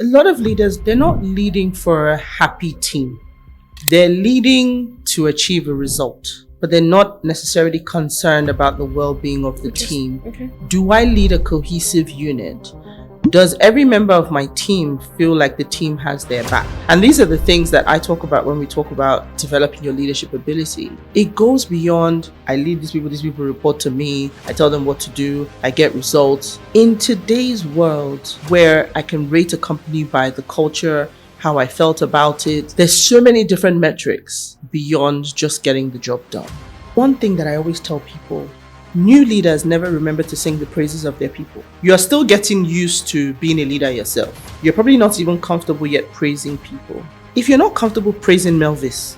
a lot of leaders, they're not leading for a happy team. They're leading to achieve a result, but they're not necessarily concerned about the well-being of the team. Okay. Do I lead a cohesive unit? Does every member of my team feel like the team has their back? And these are the things that I talk about when we talk about developing your leadership ability. It goes beyond, I lead these people report to me, I tell them what to do, I get results. In today's world where I can rate a company by the culture, how I felt about it, there's so many different metrics beyond just getting the job done. One thing that I always tell people, new leaders never remember to sing the praises of their people. You're still getting used to being a leader yourself. You're probably not even comfortable yet praising people. If you're not comfortable praising Melvis,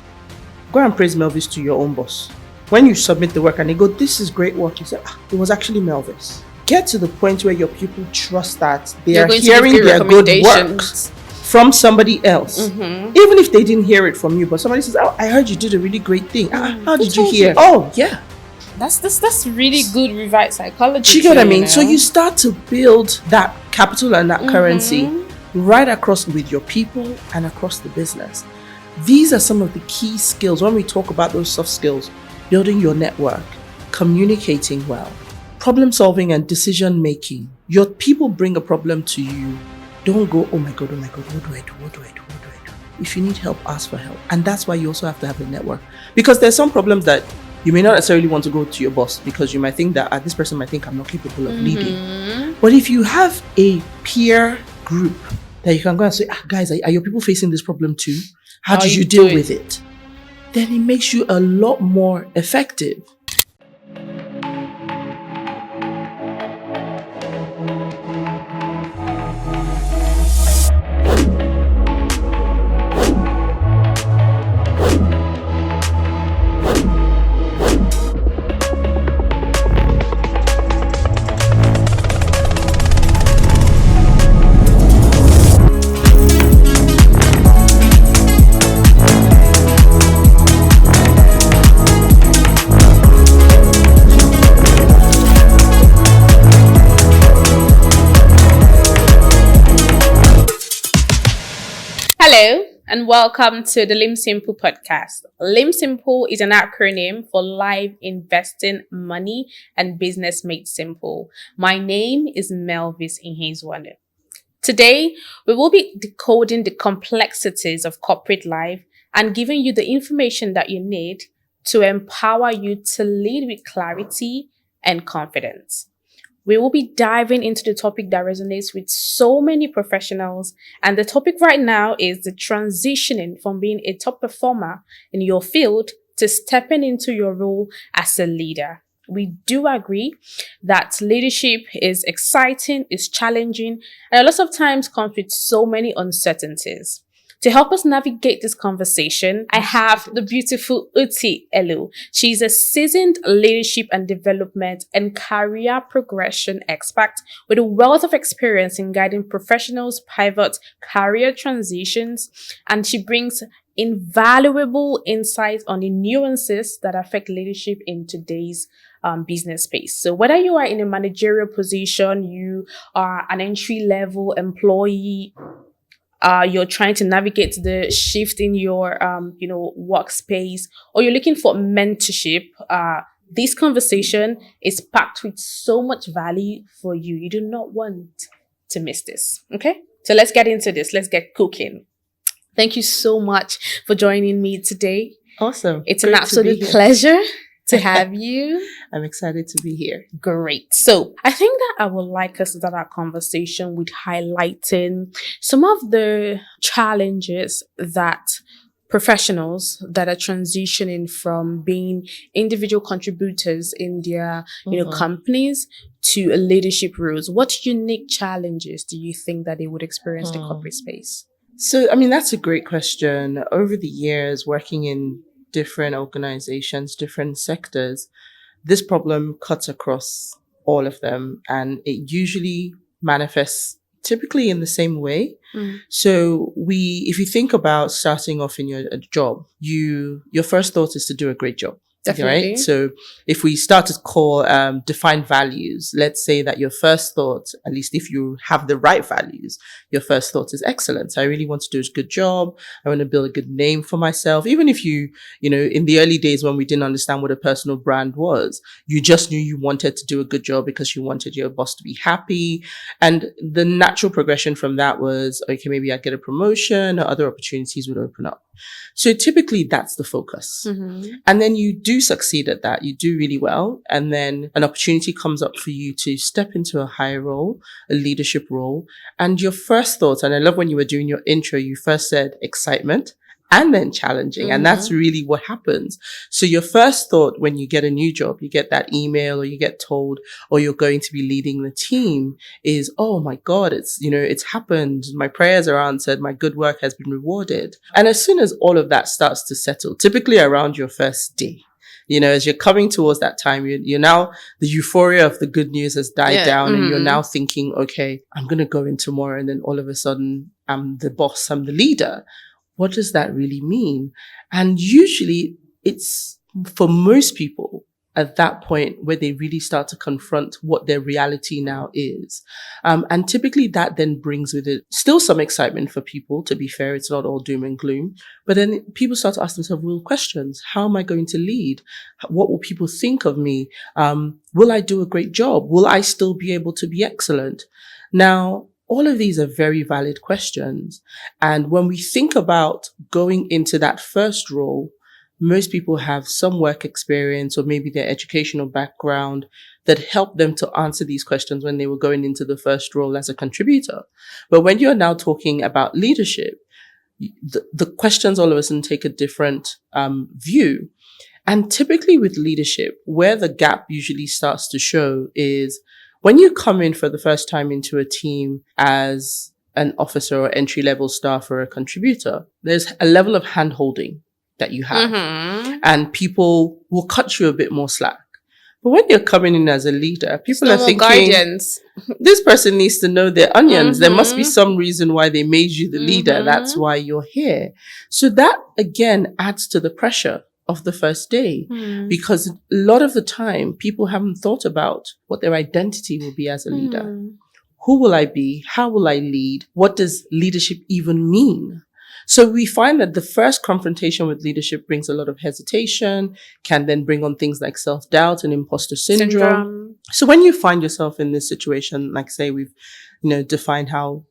go and praise Melvis to your own boss. When you submit the work and they go, this is great work, you say, it was actually Melvis. Get to the point where your people trust that they are hearing their good work from somebody else. Even if they didn't hear it from you, but somebody says, I heard you did a really great thing. How did you hear? Oh, yeah. That's really good revite psychology. Do you get what I mean? So you start to build that capital and that currency right across with your people and across the business. These are some of the key skills when we talk about those soft skills: building your network, communicating well, problem solving and decision making. Your people bring a problem to you. Don't go, oh my God, what do I do? If you need help, ask for help. And that's why you also have to have a network. Because there's some problems that you may not necessarily want to go to your boss because you might think that this person might think I'm not capable of leading. But if you have a peer group that you can go and say, guys, are your people facing this problem too? How did you deal with it? Then it makes you a lot more effective. Hello and welcome to the LIMBsimple Podcast. LIMBsimple is an acronym for Life Investing Money and Business Made Simple. My name is Melvis Inhezwane. Today, we will be decoding the complexities of corporate life and giving you the information that you need to empower you to lead with clarity and confidence. We will be diving into the topic that resonates with so many professionals. And the topic right now is the transitioning from being a top performer in your field to stepping into your role as a leader. We do agree that leadership is exciting, is challenging, and a lot of times comes with so many uncertainties. To help us navigate this conversation, I have the beautiful Uti Ellu. She's a seasoned leadership and development and career progression expert with a wealth of experience in guiding professionals pivot career transitions, and she brings invaluable insights on the nuances that affect leadership in today's business space. So whether you are in a managerial position, you are an entry-level employee, you're trying to navigate the shift in your, workspace, or you're looking for mentorship, this conversation is packed with so much value for you. You do not want to miss this. Okay? So let's get into this. Let's get cooking. Thank you so much for joining me today. Awesome. It's an absolute pleasure to have you. I'm excited to be here. Great. So I think that I would like us to start our conversation with highlighting some of the challenges that professionals that are transitioning from being individual contributors in their companies to leadership roles. What unique challenges do you think that they would experience in the corporate space? So, that's a great question. Over the years, working in different organizations, different sectors, this problem cuts across all of them, and it usually manifests typically in the same way. So if you think about starting off in your job, your first thought is to do a great job. Definitely. Right? So if we start to call define values, let's say that your first thought, at least if you have the right values, your first thought is excellence. I really want to do a good job. I want to build a good name for myself. Even if you know, in the early days when we didn't understand what a personal brand was, you just knew you wanted to do a good job because you wanted your boss to be happy. And the natural progression from that was, okay, maybe I'd get a promotion or other opportunities would open up. So typically that's the focus. And then you do succeed at that. You do really well. And then an opportunity comes up for you to step into a higher role, a leadership role. And your first thoughts, and I love when you were doing your intro, you first said excitement and then challenging. And that's really what happens. So your first thought when you get a new job, you get that email or you get told, or you're going to be leading the team is, oh my God, it's happened. My prayers are answered. My good work has been rewarded. And as soon as all of that starts to settle, typically around your first day, as you're coming towards that time, you're now, the euphoria of the good news has died down and you're now thinking, okay, I'm going to go in tomorrow. And then all of a sudden I'm the boss, I'm the leader. What does that really mean? And usually it's for most people at that point where they really start to confront what their reality now is. And typically that then brings with it still some excitement for people. To be fair, it's not all doom and gloom, but then people start to ask themselves real questions. How am I going to lead? What will people think of me? Will I do a great job? Will I still be able to be excellent? Now, all of these are very valid questions. And when we think about going into that first role, most people have some work experience or maybe their educational background that helped them to answer these questions when they were going into the first role as a contributor. But when you're now talking about leadership, the questions all of a sudden take a different view. And typically with leadership, where the gap usually starts to show is when you come in for the first time into a team as an officer or entry-level staff or a contributor, there's a level of hand-holding that you have. And people will cut you a bit more slack. But when you're coming in as a leader, people are thinking, guidance. This person needs to know their onions. There must be some reason why they made you the leader. That's why you're here. So that, again, adds to the pressure of the first day, because a lot of the time people haven't thought about what their identity will be as a leader. Who will I be? How will I lead? What does leadership even mean? So we find that the first confrontation with leadership brings a lot of hesitation, can then bring on things like self-doubt and imposter syndrome. So when you find yourself in this situation, like say we've, defined how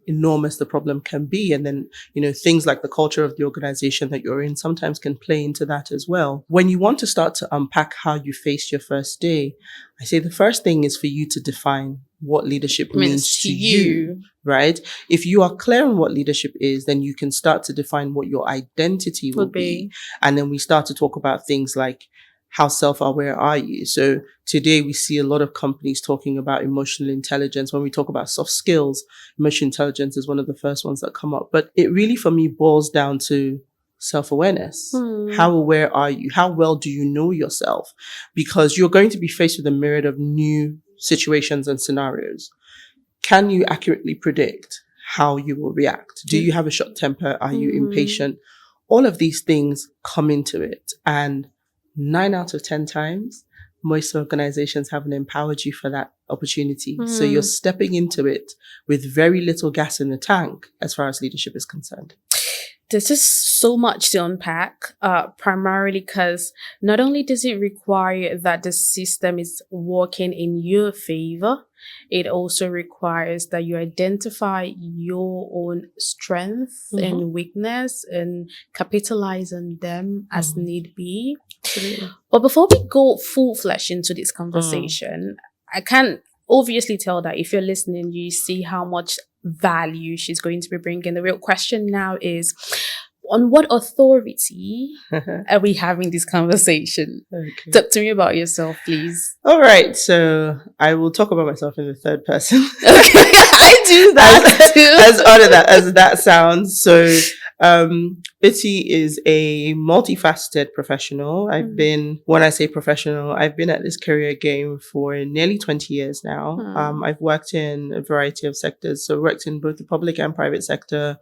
enormous the problem can be. And then, things like the culture of the organization that you're in sometimes can play into that as well. When you want to start to unpack how you faced your first day, I say the first thing is for you to define what leadership means to you, right? If you are clear on what leadership is, then you can start to define what your identity will be. And then we start to talk about things like, how self-aware are you? So today we see a lot of companies talking about emotional intelligence. When we talk about soft skills, emotional intelligence is one of the first ones that come up. But it really, for me, boils down to self-awareness. How aware are you? How well do you know yourself? Because you're going to be faced with a myriad of new situations and scenarios. Can you accurately predict how you will react? Do you have a short temper? Are you impatient? All of these things come into it. And 9 out of 10 times, most organizations haven't empowered you for that opportunity. So you're stepping into it with very little gas in the tank as far as leadership is concerned. There's just so much to unpack, primarily because not only does it require that the system is working in your favor, it also requires that you identify your own strength and weakness and capitalize on them as need be. Absolutely. But before we go full flesh into this conversation, I can obviously tell that if you're listening, you see how much value she's going to be bringing. The real question now is, on what authority are we having this conversation? Okay. Talk to me about yourself, please. All right. So I will talk about myself in the third person. Okay. I do that too. As odd as that sounds. So Uti is a multifaceted professional. When I say professional, I've been at this career game for nearly 20 years now. I've worked in a variety of sectors. So worked in both the public and private sector.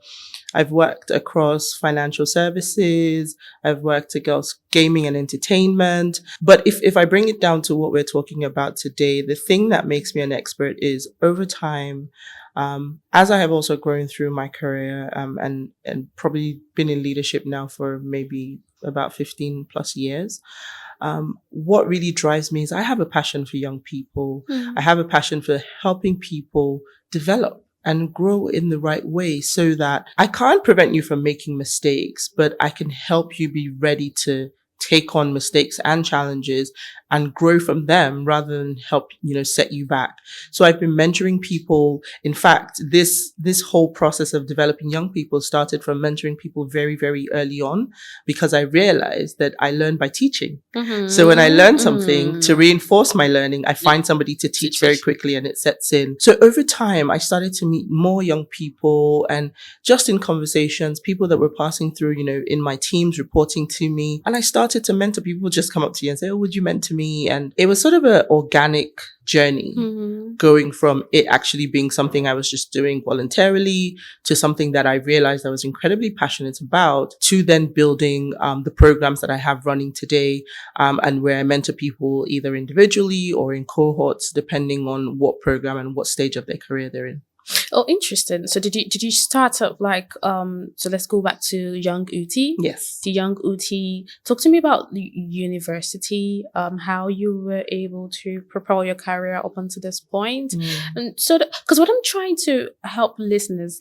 I've worked across financial services. I've worked across gaming and entertainment. But if I bring it down to what we're talking about today, the thing that makes me an expert is over time, as I have also grown through my career, and probably been in leadership now for maybe about 15 plus years, what really drives me is I have a passion for young people. I have a passion for helping people develop and grow in the right way, so that I can't prevent you from making mistakes, but I can help you be ready to take on mistakes and challenges and grow from them rather than help, set you back. So I've been mentoring people. In fact, this whole process of developing young people started from mentoring people very, very early on, because I realized that I learn by teaching. So when I learn something, to reinforce my learning, I find somebody to teach very quickly and it sets in. So over time, I started to meet more young people, and just in conversations, people that were passing through, in my teams reporting to me. And I started to mentor people, just come up to you and say, "Oh, would you mentor me?" And it was sort of an organic journey, going from it actually being something I was just doing voluntarily to something that I realized I was incredibly passionate about, to then building the programs that I have running today, and where I mentor people either individually or in cohorts, depending on what program and what stage of their career they're in. Oh, interesting. So did you start up so let's go back to young Uti. Yes. The young Uti. Talk to me about the university, how you were able to propel your career up until this point. And so, because what I'm trying to help listeners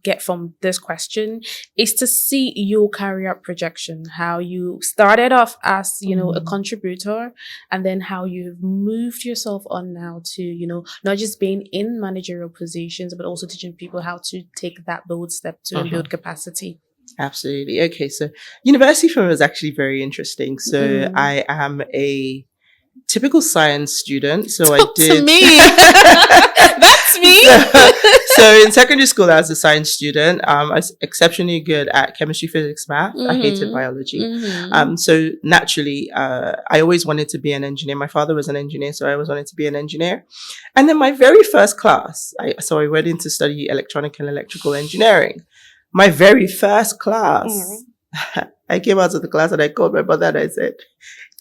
get from this question is to see your career projection, how you started off as, a contributor, and then how you've moved yourself on now to, not just being in managerial positions, but also teaching people how to take that bold step to build capacity. Absolutely. Okay. So university for me was actually very interesting. So I am a typical science student. So Talk to me. That's me. So in secondary school, I was a science student. I was exceptionally good at chemistry, physics, math. I hated biology. So naturally, I always wanted to be an engineer. My father was an engineer, so I always wanted to be an engineer. And then my very first class, I went in to study electronic and electrical engineering. My very first class, I came out of the class and I called my mother and I said,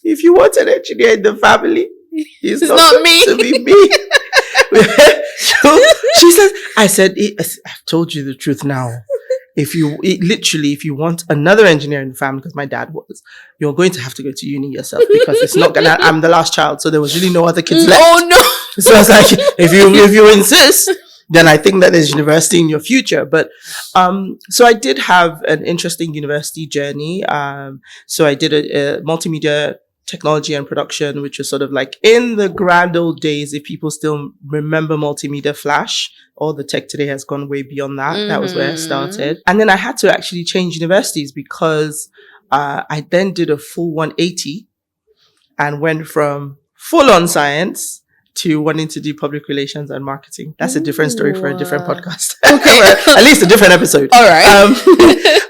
"If you want an engineer in the family, it's not me. To be me." So she says, "I've told you the truth now. If you want another engineer in the family," because my dad was, "you're going to have to go to uni yourself, because it's not gonna." I'm the last child, so there was really no other kids left. Oh no! So I was like, if you insist, then I think that there's university in your future. But so I did have an interesting university journey. So I did a multimedia technology and production, which was sort of like in the grand old days, if people still remember multimedia flash. All the tech today has gone way beyond that. That was where I started. And then I had to actually change universities, because I then did a full 180 and went from full on science to wanting to do public relations and marketing. That's a different story for a different podcast. Okay. At least a different episode. All right.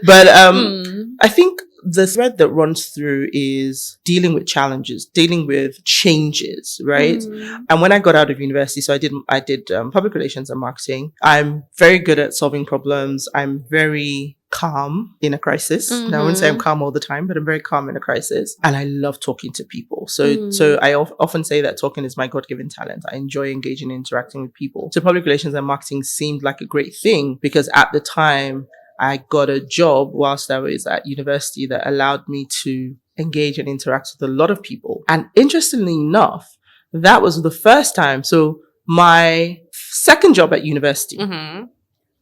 But I think the thread that runs through is dealing with challenges, dealing with changes, right? And when I got out of university, so I did public relations and marketing. I'm very good at solving problems. I'm very calm in a crisis. Now, I wouldn't say I'm calm all the time, but I'm very calm in a crisis. And I love talking to people. So I often say that talking is my God-given talent. I enjoy engaging and interacting with people. So public relations and marketing seemed like a great thing, because at the time I got a job whilst I was at university that allowed me to engage and interact with a lot of people. And interestingly enough, that was the first time. So my second job at university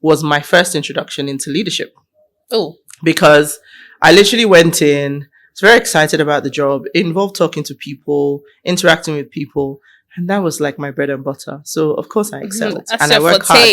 was my first introduction into leadership. Oh, because I literally went in, was very excited about the job. It involved talking to people, interacting with people. And that was like my bread and butter. So of course I excelled and I work hard,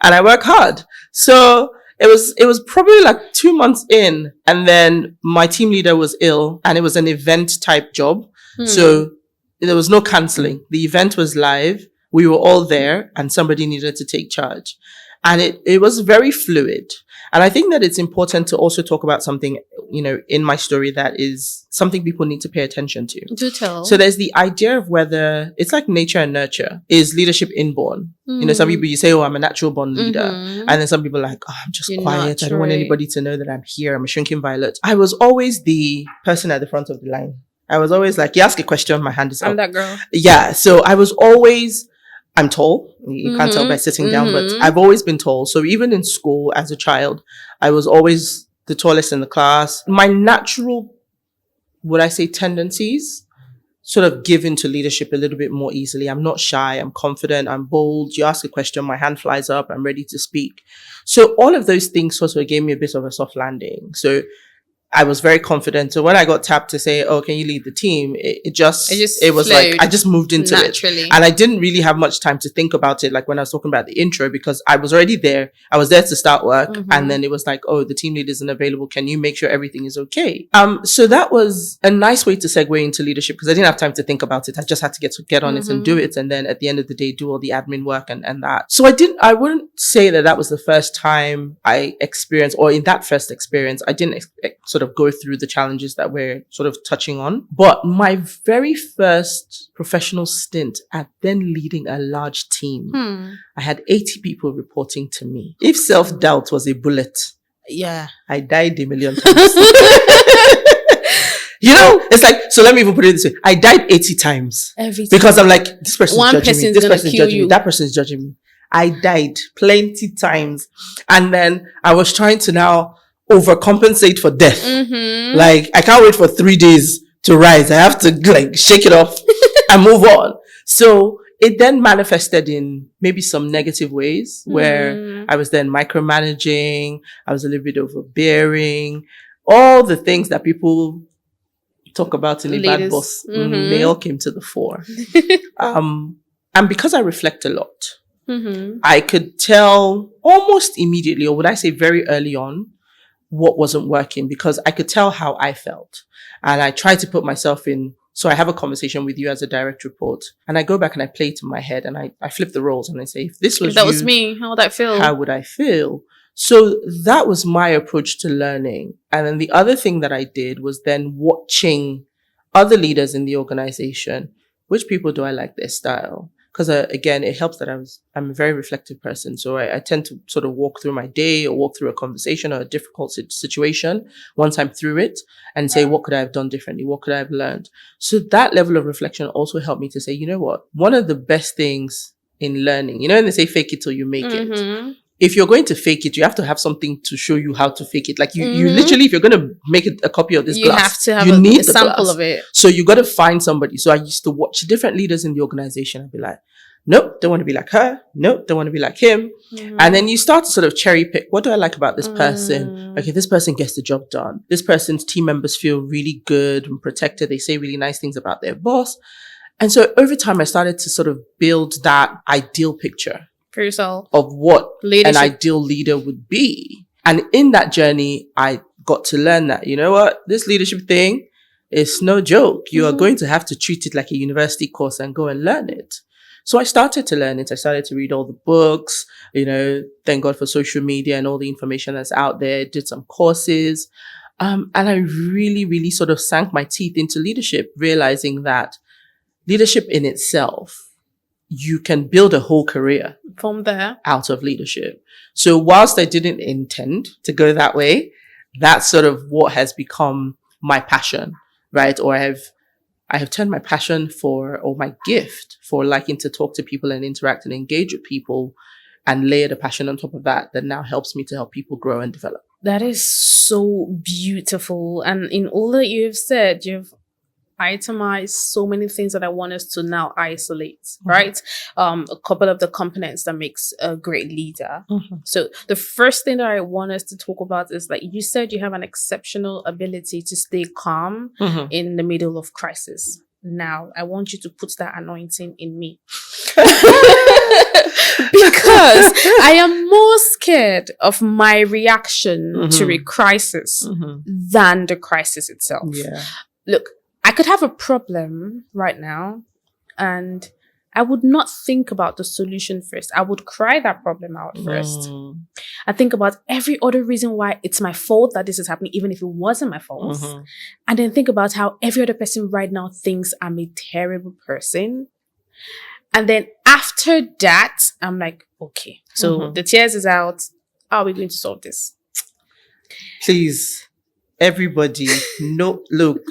and I work hard. So it was probably like 2 months in, and then my team leader was ill, and it was an event type job. So there was no canceling. The event was live. We were all there, and somebody needed to take charge. And it was very fluid. And I think that it's important to also talk about something, in my story that is something people need to pay attention to. Do tell. So there's the idea of whether it's like nature and nurture. Is leadership inborn? Some people, you say, oh, I'm a natural born leader. And then some people are like, oh, I'm just quiet. I don't want anybody to know that I'm here. I'm a shrinking violet. I was always the person at the front of the line. I was always like, you ask a question, my hand is up. I'm that girl. Yeah. So I was always, I'm tall. You can't tell by sitting down, but I've always been tall. So even in school as a child, I was always the tallest in the class. My natural, would I say, tendencies sort of give into leadership a little bit more easily. I'm not shy. I'm confident. I'm bold. You ask a question, my hand flies up. I'm ready to speak. So all of those things sort of gave me a bit of a soft landing. So I was very confident. So when I got tapped to say, oh, can you lead the team? It was like, I just moved into naturally. it. And I didn't really have much time to think about it. Like when I was talking about the intro, because I was already there. I was there to start work. And then it was like, oh, the team lead isn't available. Can you make sure everything is okay? So that was a nice way to segue into leadership because I didn't have time to think about it. I just had to get on it and do it. And then at the end of the day, do all the admin work and that. So I wouldn't say that was the first time I experienced, or in that first experience, I didn't sort of go through the challenges that we're sort of touching on. But my very first professional stint at then leading a large team, I had 80 people reporting to me. If self-doubt was a bullet, I died a million times. It's like, so let me even put it this way. I died 80 times. Every time. Because I'm like, this person's One judging me. person's This gonna person's kill judging you. me. That person's judging me. I died plenty times. And then I was trying to now overcompensate for death. Like, I can't wait for 3 days to rise. I have to like shake it off and move on. So it then manifested in maybe some negative ways where I was then micromanaging. I was a little bit overbearing. All the things that people talk about in a bad boss, they all came to the fore. And because I reflect a lot, I could tell almost immediately, or would I say very early on, what wasn't working, because I could tell how I felt. And I tried to put myself in. So I have a conversation with you as a direct report, and I go back and I play it in my head, and I flip the roles and I say, if this was was me, how would I feel? How would I feel? So that was my approach to learning. And then the other thing that I did was then watching other leaders in the organization. Which people do I like their style? Because again, it helps that I'm a very reflective person. So I tend to sort of walk through my day or walk through a conversation or a difficult situation once I'm through it and say, what could I have done differently? What could I have learned? So that level of reflection also helped me to say, you know what? One of the best things in learning, and they say fake it till you make it. If you're going to fake it, you have to have something to show you how to fake it. Like you literally, if you're going to make a copy of this glass, you have to have you need a sample glass. of it. So you got to find somebody. So I used to watch different leaders in the organization and be like, nope, don't want to be like her. Nope, don't want to be like him. And then you start to sort of cherry pick. What do I like about this person? Okay, this person gets the job done. This person's team members feel really good and protected. They say really nice things about their boss. And so over time, I started to sort of build that ideal picture For yourself. of what Leadership. an ideal leader would be. And in that journey, I got to learn that, you know what, this leadership thing is no joke. You are going to have to treat it like a university course and go and learn it. So I started to learn it. I started to read all the books, thank God for social media and all the information that's out there, did some courses. And I really, really sort of sank my teeth into leadership, realizing that leadership in itself, you can build a whole career From there. out of leadership. So whilst I didn't intend to go that way, that's sort of what has become my passion, right? Or I have turned my passion or my gift for liking to talk to people and interact and engage with people, and layered a passion on top of that now helps me to help people grow and develop. That is so beautiful. And in all that you've said, you've itemized so many things that I want us to now isolate, right? A couple of the components that makes a great leader. So the first thing that I want us to talk about is, like you said, you have an exceptional ability to stay calm in the middle of crisis. Now, I want you to put that anointing in me. Because I am more scared of my reaction to a crisis than the crisis itself. Yeah. Look, I could have a problem right now and I would not think about the solution first. I would cry that problem out first. I think about every other reason why it's my fault that this is happening, even if it wasn't my fault. And then think about how every other person right now thinks I'm a terrible person. And then after that, I'm like, okay, so the tears is out. How are we going to solve this? Please, everybody, look.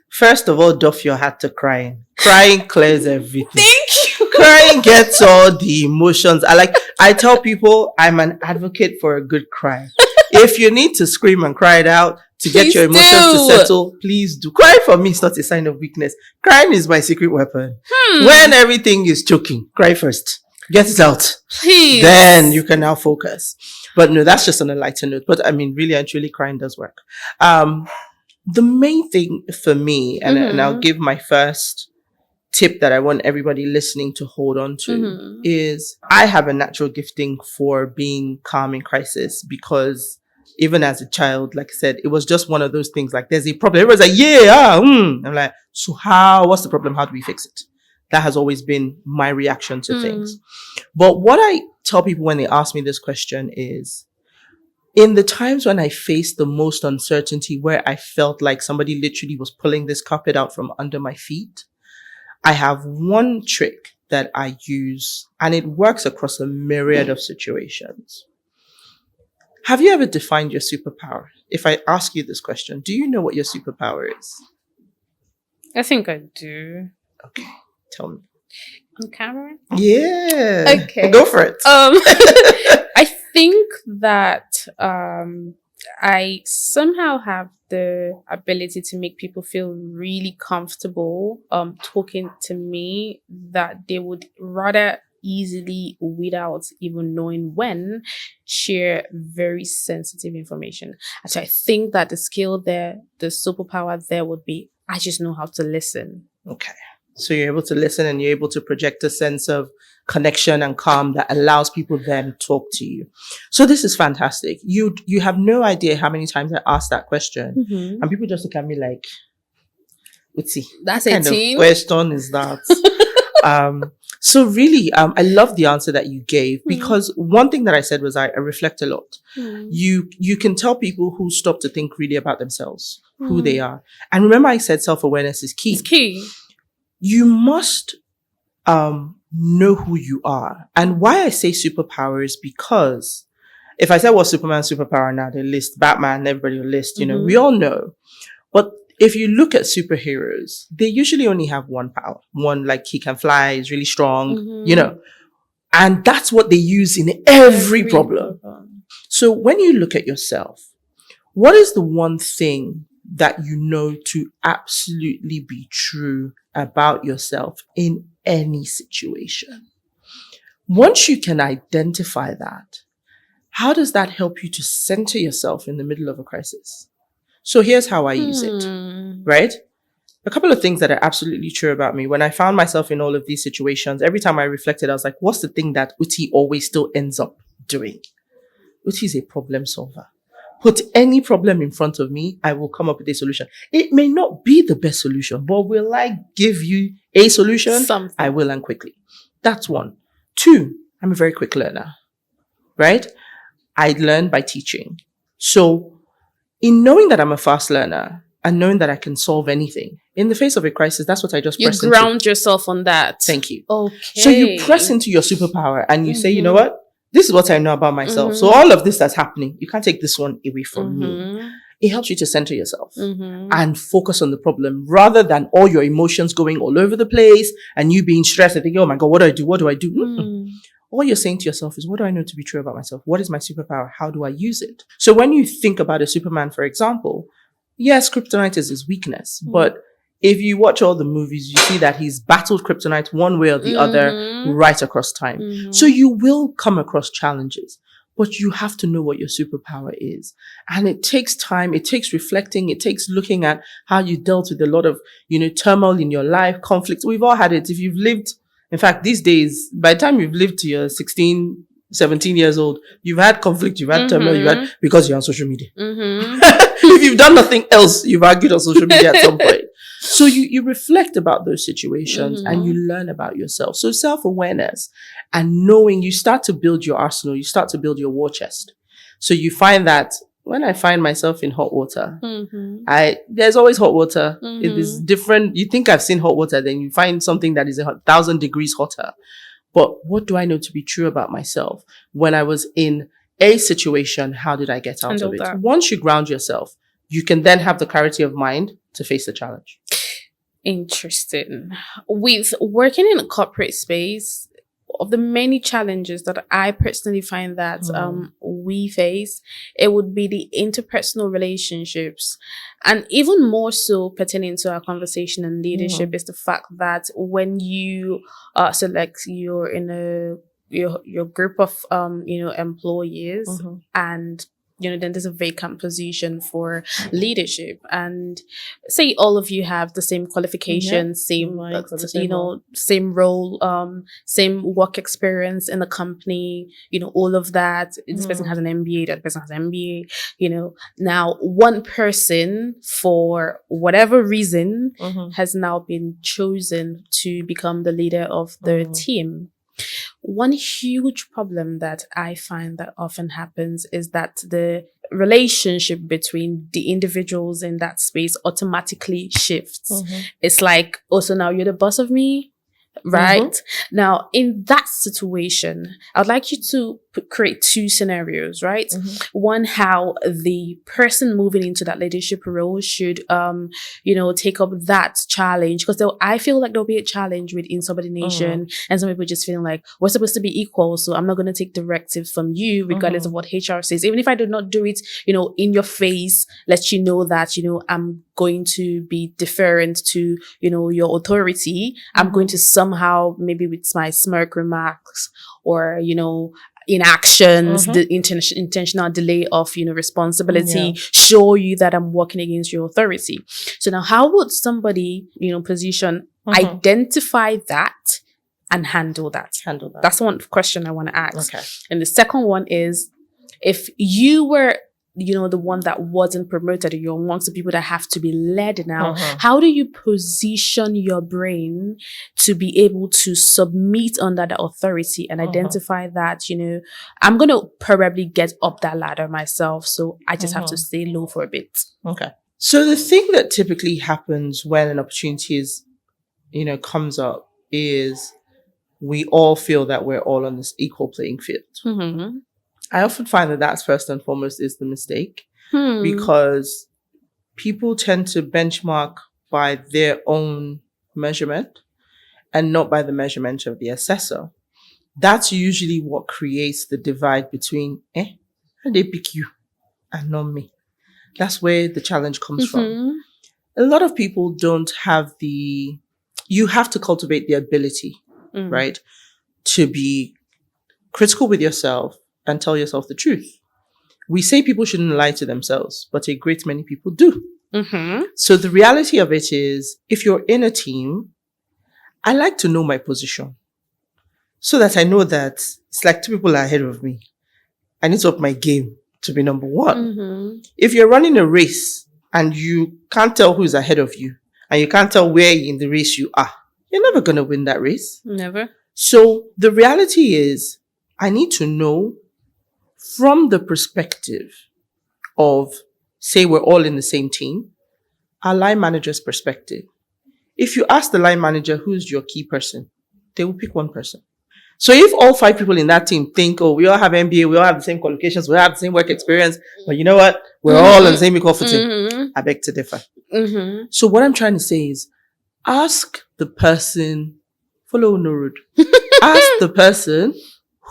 First of all, doff your hat to crying. Crying clears everything. Thank you. Crying gets all the emotions. I tell people I'm an advocate for a good cry. If you need to scream and cry it out to get your emotions to settle, please do. Crying for me is not a sign of weakness. Crying is my secret weapon. When everything is choking, cry first. Get it out. Please. Then you can now focus. But no, that's just on a lighter note. But I mean, really and truly, crying does work. The main thing for me, and I'll give my first tip that I want everybody listening to hold on to, is I have a natural gifting for being calm in crisis, because even as a child, like I said, it was just one of those things, like there's a problem. Everyone's like, I'm like, so what's the problem? How do we fix it? That has always been my reaction to things. But what I tell people when they ask me this question is, in the times when I faced the most uncertainty, where I felt like somebody literally was pulling this carpet out from under my feet, I have one trick that I use, and it works across a myriad of situations. Have you ever defined your superpower? If I ask you this question, do you know what your superpower is? I think I do. Okay, tell me. On camera? Yeah. Okay. Go for it. I think that I somehow have the ability to make people feel really comfortable talking to me, that they would rather easily, without even knowing when, share very sensitive information. And so I think that the skill there, the superpower there would be, I just know how to listen. Okay. So you're able to listen, and you're able to project a sense of connection and calm that allows people then talk to you. So this is fantastic. You have no idea how many times I asked that question, and people just look at me like, Uti, that's what kind of question is that? So really, I love the answer that you gave, because one thing that I said was I reflect a lot. You can tell people who stop to think really about themselves, who they are. And remember, I said self-awareness is key. It's key. You must know who you are. And why I say superpower is because if I said, what's Superman's superpower now, they list Batman, everybody will list, we all know. But if you look at superheroes, they usually only have one power. One, like he can fly, is really strong, and that's what they use in every problem. So when you look at yourself, what is the one thing that you know to absolutely be true about yourself in any situation? Once you can identify that, how does that help you to center yourself in the middle of a crisis? So here's how I use it, right? A couple of things that are absolutely true about me. When I found myself in all of these situations, every time I reflected, I was like, what's the thing that Uti always still ends up doing? Uti is a problem solver. Put any problem in front of me, I will come up with a solution. It may not be the best solution, but will I give you a solution? Something. I will, and quickly. That's one. Two, I'm a very quick learner, right? I learn by teaching. So in knowing that I'm a fast learner and knowing that I can solve anything, in the face of a crisis, that's what I just press into. You ground yourself on that. Thank you. Okay. So you press into your superpower and you say, you know what? This is what I know about myself. So all of this that's happening, you can't take this one away from me. It helps you to center yourself and focus on the problem rather than all your emotions going all over the place and you being stressed and thinking, oh my God, what do I do? What do I do? All you're saying to yourself is, what do I know to be true about myself? What is my superpower? How do I use it? So when you think about a Superman, for example, yes, kryptonite is his weakness, but if you watch all the movies, you see that he's battled kryptonite one way or the other right across time. So you will come across challenges, but you have to know what your superpower is. And it takes time. It takes reflecting. It takes looking at how you dealt with a lot of, turmoil in your life, conflicts. We've all had it. If you've lived, in fact, these days, by the time you've lived to your 16, 17 years old, you've had conflict, you've had turmoil, because you're on social media. If you've done nothing else, you've argued on social media at some point. So you reflect about those situations and you learn about yourself. So self-awareness and knowing, you start to build your arsenal, you start to build your war chest. So you find that when I find myself in hot water, there's always hot water. It is different. You think I've seen hot water, then you find something that is 1,000 degrees hotter. But what do I know to be true about myself? When I was in a situation, how did I get out of it? Once you ground yourself, you can then have the clarity of mind to face the challenge. Interesting. With working in a corporate space, of the many challenges that I personally find that we face, it would be the interpersonal relationships. And even more so pertaining to our conversation and leadership is the fact that when you you're in your group of employees and then there's a vacant position for leadership, and say all of you have the same qualifications, same same role, same work experience in the company, all of that. This person has an MBA, that person has an MBA, now one person for whatever reason has now been chosen to become the leader of the team. One huge problem that I find that often happens is that the relationship between the individuals in that space automatically shifts. It's like, oh, so now you're the boss of me, right? Now, in that situation, I'd like you to create two scenarios, right? One, how the person moving into that leadership role should, take up that challenge. Because I feel like there'll be a challenge with insubordination, and some people just feeling like we're supposed to be equal, so I'm not going to take directives from you, regardless of what HR says. Even if I do not do it, in your face, let you know that, I'm going to be deferent to, your authority. I'm going to somehow, maybe with my smirk remarks or, inactions, the intentional delay of, responsibility, show you that I'm working against your authority. So now how would somebody, position, identify that and handle that? That's one question I want to ask. Okay. And the second one is, if you were the one that wasn't promoted, you're amongst the people that have to be led now. How do you position your brain to be able to submit under the authority and identify that, I'm going to probably get up that ladder myself, so I just have to stay low for a bit? Okay. So the thing that typically happens when an opportunity is, comes up is we all feel that we're all on this equal playing field. I often find that that's first and foremost is the mistake, because people tend to benchmark by their own measurement and not by the measurement of the assessor. That's usually what creates the divide between, they pick you and not me. That's where the challenge comes from. A lot of people don't have you have to cultivate the ability, right, to be critical with yourself and tell yourself the truth. We say people shouldn't lie to themselves, but a great many people do. So the reality of it is, if you're in a team, I like to know my position so that I know that it's like two people are ahead of me. I need to up my game to be number one. If you're running a race and you can't tell who's ahead of you and you can't tell where in the race you are, you're never going to win that race. Never. So the reality is, I need to know from the perspective of, say we're all in the same team, our line manager's perspective. If you ask the line manager, who's your key person, they will pick one person. So if all 5 people in that team think, oh, we all have MBA, we all have the same qualifications, we all have the same work experience, but you know what? We're all on the same equal footing. I beg to differ. So what I'm trying to say is, ask the person, follow no road. Ask the person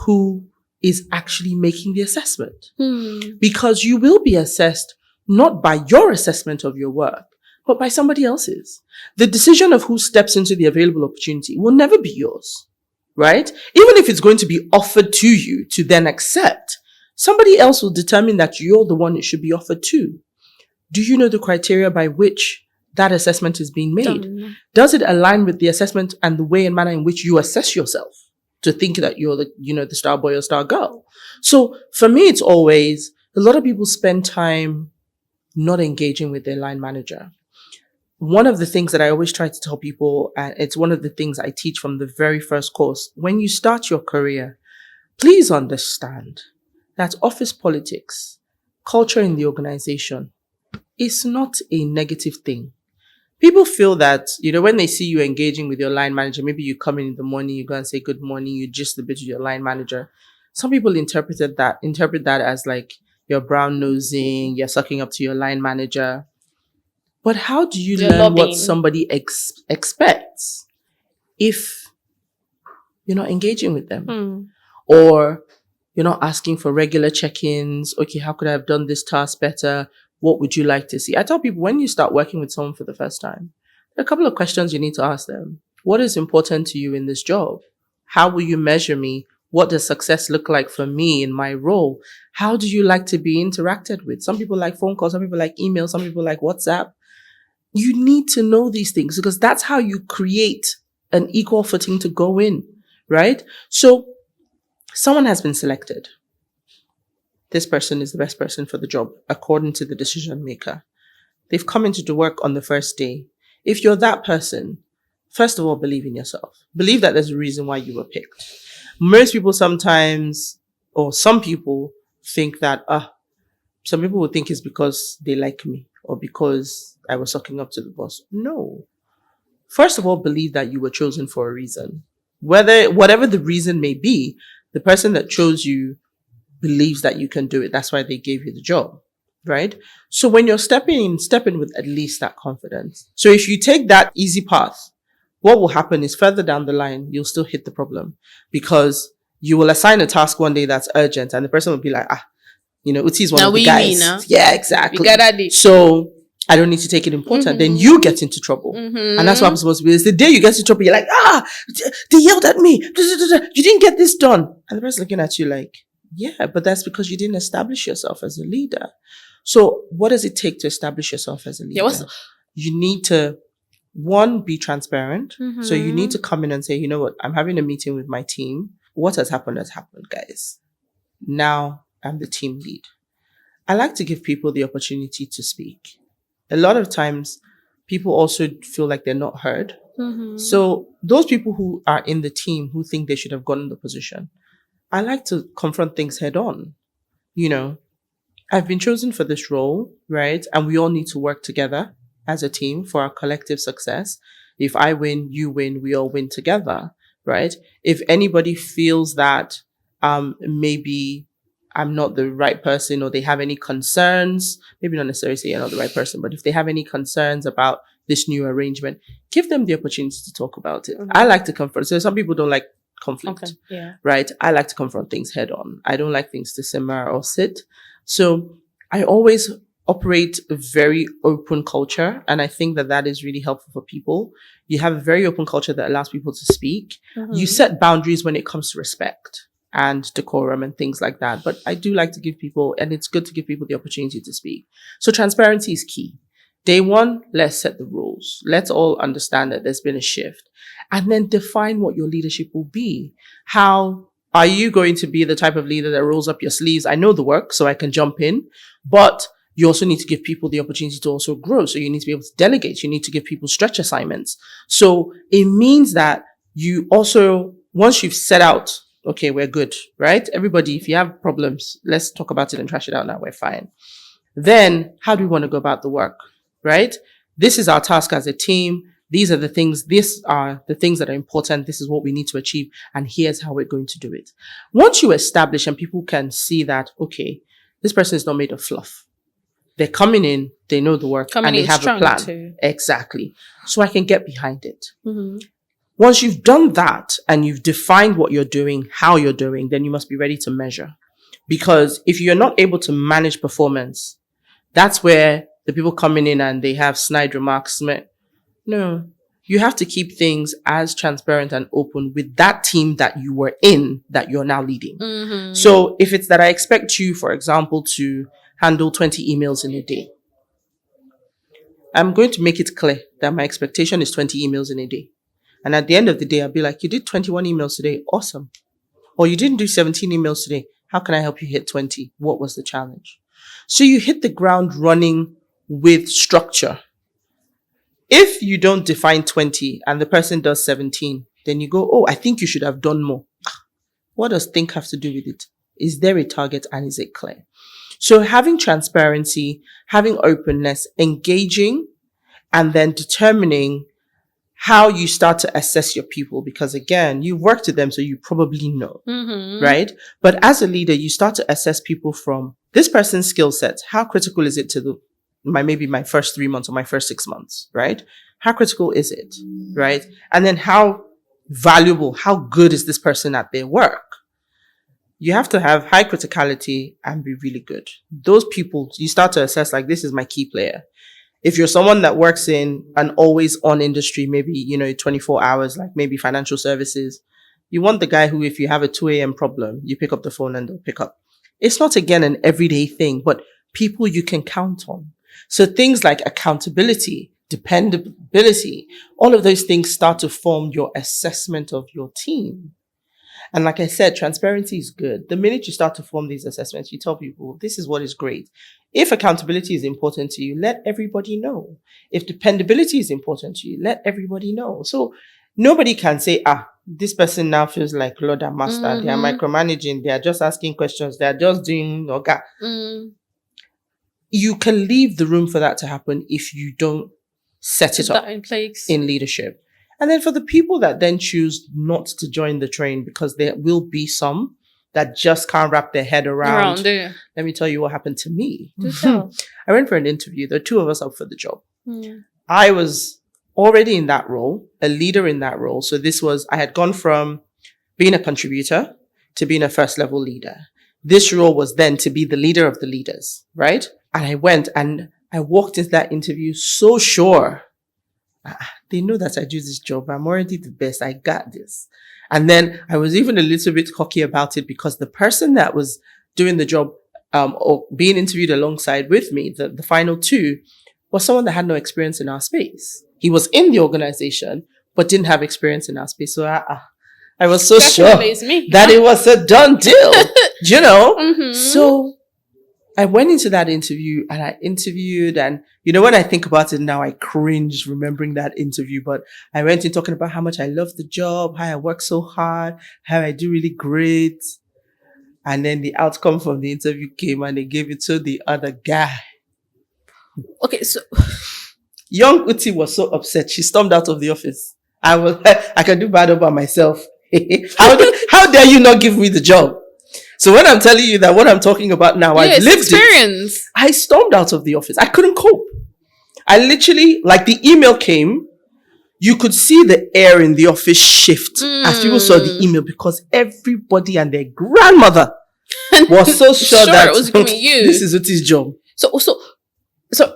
who is actually making the assessment. Because you will be assessed not by your assessment of your work, but by somebody else's. The decision of who steps into the available opportunity will never be yours, right? Even if it's going to be offered to you to then accept, somebody else will determine that you're the one it should be offered to. Do you know the criteria by which that assessment is being made? Does it align with the assessment and the way and manner in which you assess yourself to think that you're the star boy or star girl? So for me, it's always, a lot of people spend time not engaging with their line manager. one of the things that I always try to tell people, and it's one of the things I teach from the very first course, when you start your career, please understand that office politics, culture in the organization, is not a negative thing. People feel that, when they see you engaging with your line manager, maybe you come in the morning, you go and say good morning, you just a bit with your line manager. Some people interpret that as like you're brown nosing, you're sucking up to your line manager. But how do you learn what somebody expects if you're not engaging with them? Or you're not asking for regular check-ins. Okay, how could I have done this task better? What would you like to see? I tell people, when you start working with someone for the first time, there are a couple of questions you need to ask them. What is important to you in this job? How will you measure me? What does success look like for me in my role? How do you like to be interacted with? Some people like phone calls, some people like email, some people like WhatsApp. You need to know these things because that's how you create an equal footing to go in, right? So someone has been selected. This person is the best person for the job, according to the decision maker. They've come into the work on the first day. If you're that person, first of all, believe in yourself. Believe that there's a reason why you were picked. Most people sometimes, or some people think that, some people would think it's because they like me or because I was sucking up to the boss. No. First of all, believe that you were chosen for a reason. Whatever the reason may be, the person that chose you believes that you can do it. That's why they gave you the job, right? So when you're stepping in with at least that confidence. So if you take that easy path, what will happen is further down the line, you'll still hit the problem because you will assign a task one day that's urgent and the person will be like, Uti is one of the guys. Yeah, exactly. So I don't need to take it important. Then you get into trouble. And that's what I'm supposed to be. It's the day you get into trouble, you're like, they yelled at me. You didn't get this done. And the person's looking at you like, yeah, but that's because you didn't establish yourself as a leader. So what does it take to establish yourself as a leader? You need to, one, be transparent. So you need to come in and say, you know what, I'm having a meeting with my team. What has happened, guys. Now I'm the team lead. I like to give people the opportunity to speak. A lot of times, people also feel like they're not heard. So those people who are in the team who think they should have gotten the position, I like to confront things head on. I've been chosen for this role, right? And we all need to work together as a team for our collective success. If I win, you win, we all win together, right? If anybody feels that maybe I'm not the right person or they have any concerns, maybe not necessarily say you're not the right person, but if they have any concerns about this new arrangement, give them the opportunity to talk about it. I like to confront. So some people don't like conflict, right? I like to confront things head on. I don't like things to simmer or sit. So I always operate a very open culture. And I think that is really helpful for people. You have a very open culture that allows people to speak. You set boundaries when it comes to respect and decorum and things like that. But I do like to give people, and it's good to give people the opportunity to speak. So transparency is key. Day one, let's set the rules. Let's all understand that there's been a shift. And then define what your leadership will be. How are you going to be the type of leader that rolls up your sleeves? I know the work, so I can jump in. But you also need to give people the opportunity to also grow. So you need to be able to delegate. You need to give people stretch assignments. So it means that you also, once you've set out, okay, we're good, right? Everybody, if you have problems, let's talk about it and trash it out now. We're fine. Then how do we want to go about the work, right? This is our task as a team. These are the things that are important. This is what we need to achieve. And here's how we're going to do it. Once you establish and people can see that, okay, this person is not made of fluff. They're coming in, they know the work, and they have a plan. Too. Exactly. So I can get behind it. Once you've done that and you've defined what you're doing, how you're doing, then you must be ready to measure. Because if you're not able to manage performance, that's where the people coming in and they have snide remarks. No, you have to keep things as transparent and open with that team that you were in, that you're now leading. So if it's that I expect you, for example, to handle 20 emails in a day, I'm going to make it clear that my expectation is 20 emails in a day. And at the end of the day, I'll be like, you did 21 emails today. Awesome. Or you didn't do 17 emails today. How can I help you hit 20? What was the challenge? So you hit the ground running with structure. If you don't define 20 and the person does 17, then you go, oh, I think you should have done more. What does think have to do with it? Is there a target and is it clear? So having transparency, having openness, engaging, and then determining how you start to assess your people. Because again, you've worked with them, so you probably know, right? But as a leader, you start to assess people from this person's skill set. How critical is it to maybe my first 3 months or my first 6 months, right? How critical is it, right? And then how valuable, how good is this person at their work? You have to have high criticality and be really good. Those people, you start to assess like, this is my key player. If you're someone that works in an always on industry, maybe, 24 hours, like maybe financial services, you want the guy who, if you have a 2 a.m. problem, you pick up the phone and they'll pick up. It's not, again, an everyday thing, but people you can count on. So things like accountability, dependability, all of those things start to form your assessment of your team. And like I said, transparency is good. The minute you start to form these assessments, you tell people, this is what is great. If accountability is important to you, let everybody know. If dependability is important to you, let everybody know. So nobody can say, this person now feels like Lord and Master. They are micromanaging. They are just asking questions. They are just doing yoga. You can leave the room for that to happen if you don't set it up in place in leadership. And then for the people that then choose not to join the train, because there will be some that just can't wrap their head around. Let me tell you what happened to me. I went for an interview. There were 2 of us up for the job. I was already in that role, a leader in that role. So I had gone from being a contributor to being a first level leader. This role was then to be the leader of the leaders, right? And I went and I walked into that interview so sure. They know that I do this job. I'm already the best. I got this. And then I was even a little bit cocky about it because the person that was doing the job or being interviewed alongside with me, the final 2, was someone that had no experience in our space. He was in the organization, but didn't have experience in our space. So I was so sure that it was a done deal, So I went into that interview and I interviewed, and when I think about it now, I cringe remembering that interview, but I went in talking about how much I love the job, how I work so hard, how I do really great. And then the outcome from the interview came and they gave it to the other guy. Okay, so young Uti was so upset. She stormed out of the office. I was like, I can do bad by myself. How dare you not give me the job? So when I'm telling you that what I'm talking about now, I've lived experience. It. I stormed out of the office. I couldn't cope. I literally, like the email came, you could see the air in the office shift as people saw the email because everybody and their grandmother was so sure that it was gonna be you. This is Uti's job. So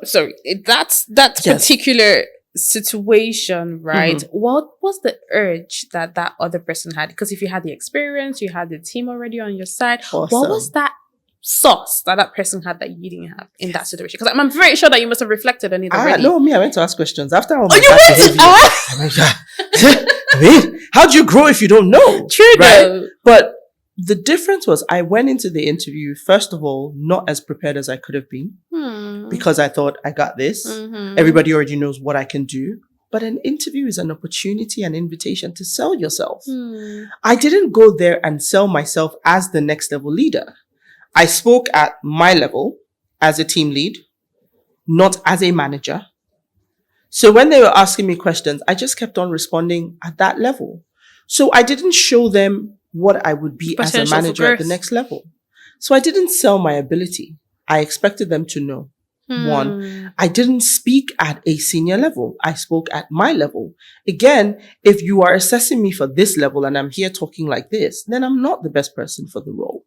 sorry. That particular situation, right? What was the urge that other person had? Because if you had the experience, you had the team already on your side. Awesome. What was that sauce that person had that you didn't have in that situation? Because I'm very sure that you must have reflected on it already. No, I went to ask questions after all. You how do you grow if you don't know? True, right? Though. But the difference was I went into the interview, first of all, not as prepared as I could have been because I thought I got this. Everybody already knows what I can do. But an interview is an opportunity, an invitation to sell yourself. I didn't go there and sell myself as the next level leader. I spoke at my level as a team lead, not as a manager. So when they were asking me questions, I just kept on responding at that level. So I didn't show them what I would be as a manager at the next level. So I didn't sell my ability. I expected them to know. One, I didn't speak at a senior level. I spoke at my level. Again, if you are assessing me for this level and I'm here talking like this, then I'm not the best person for the role.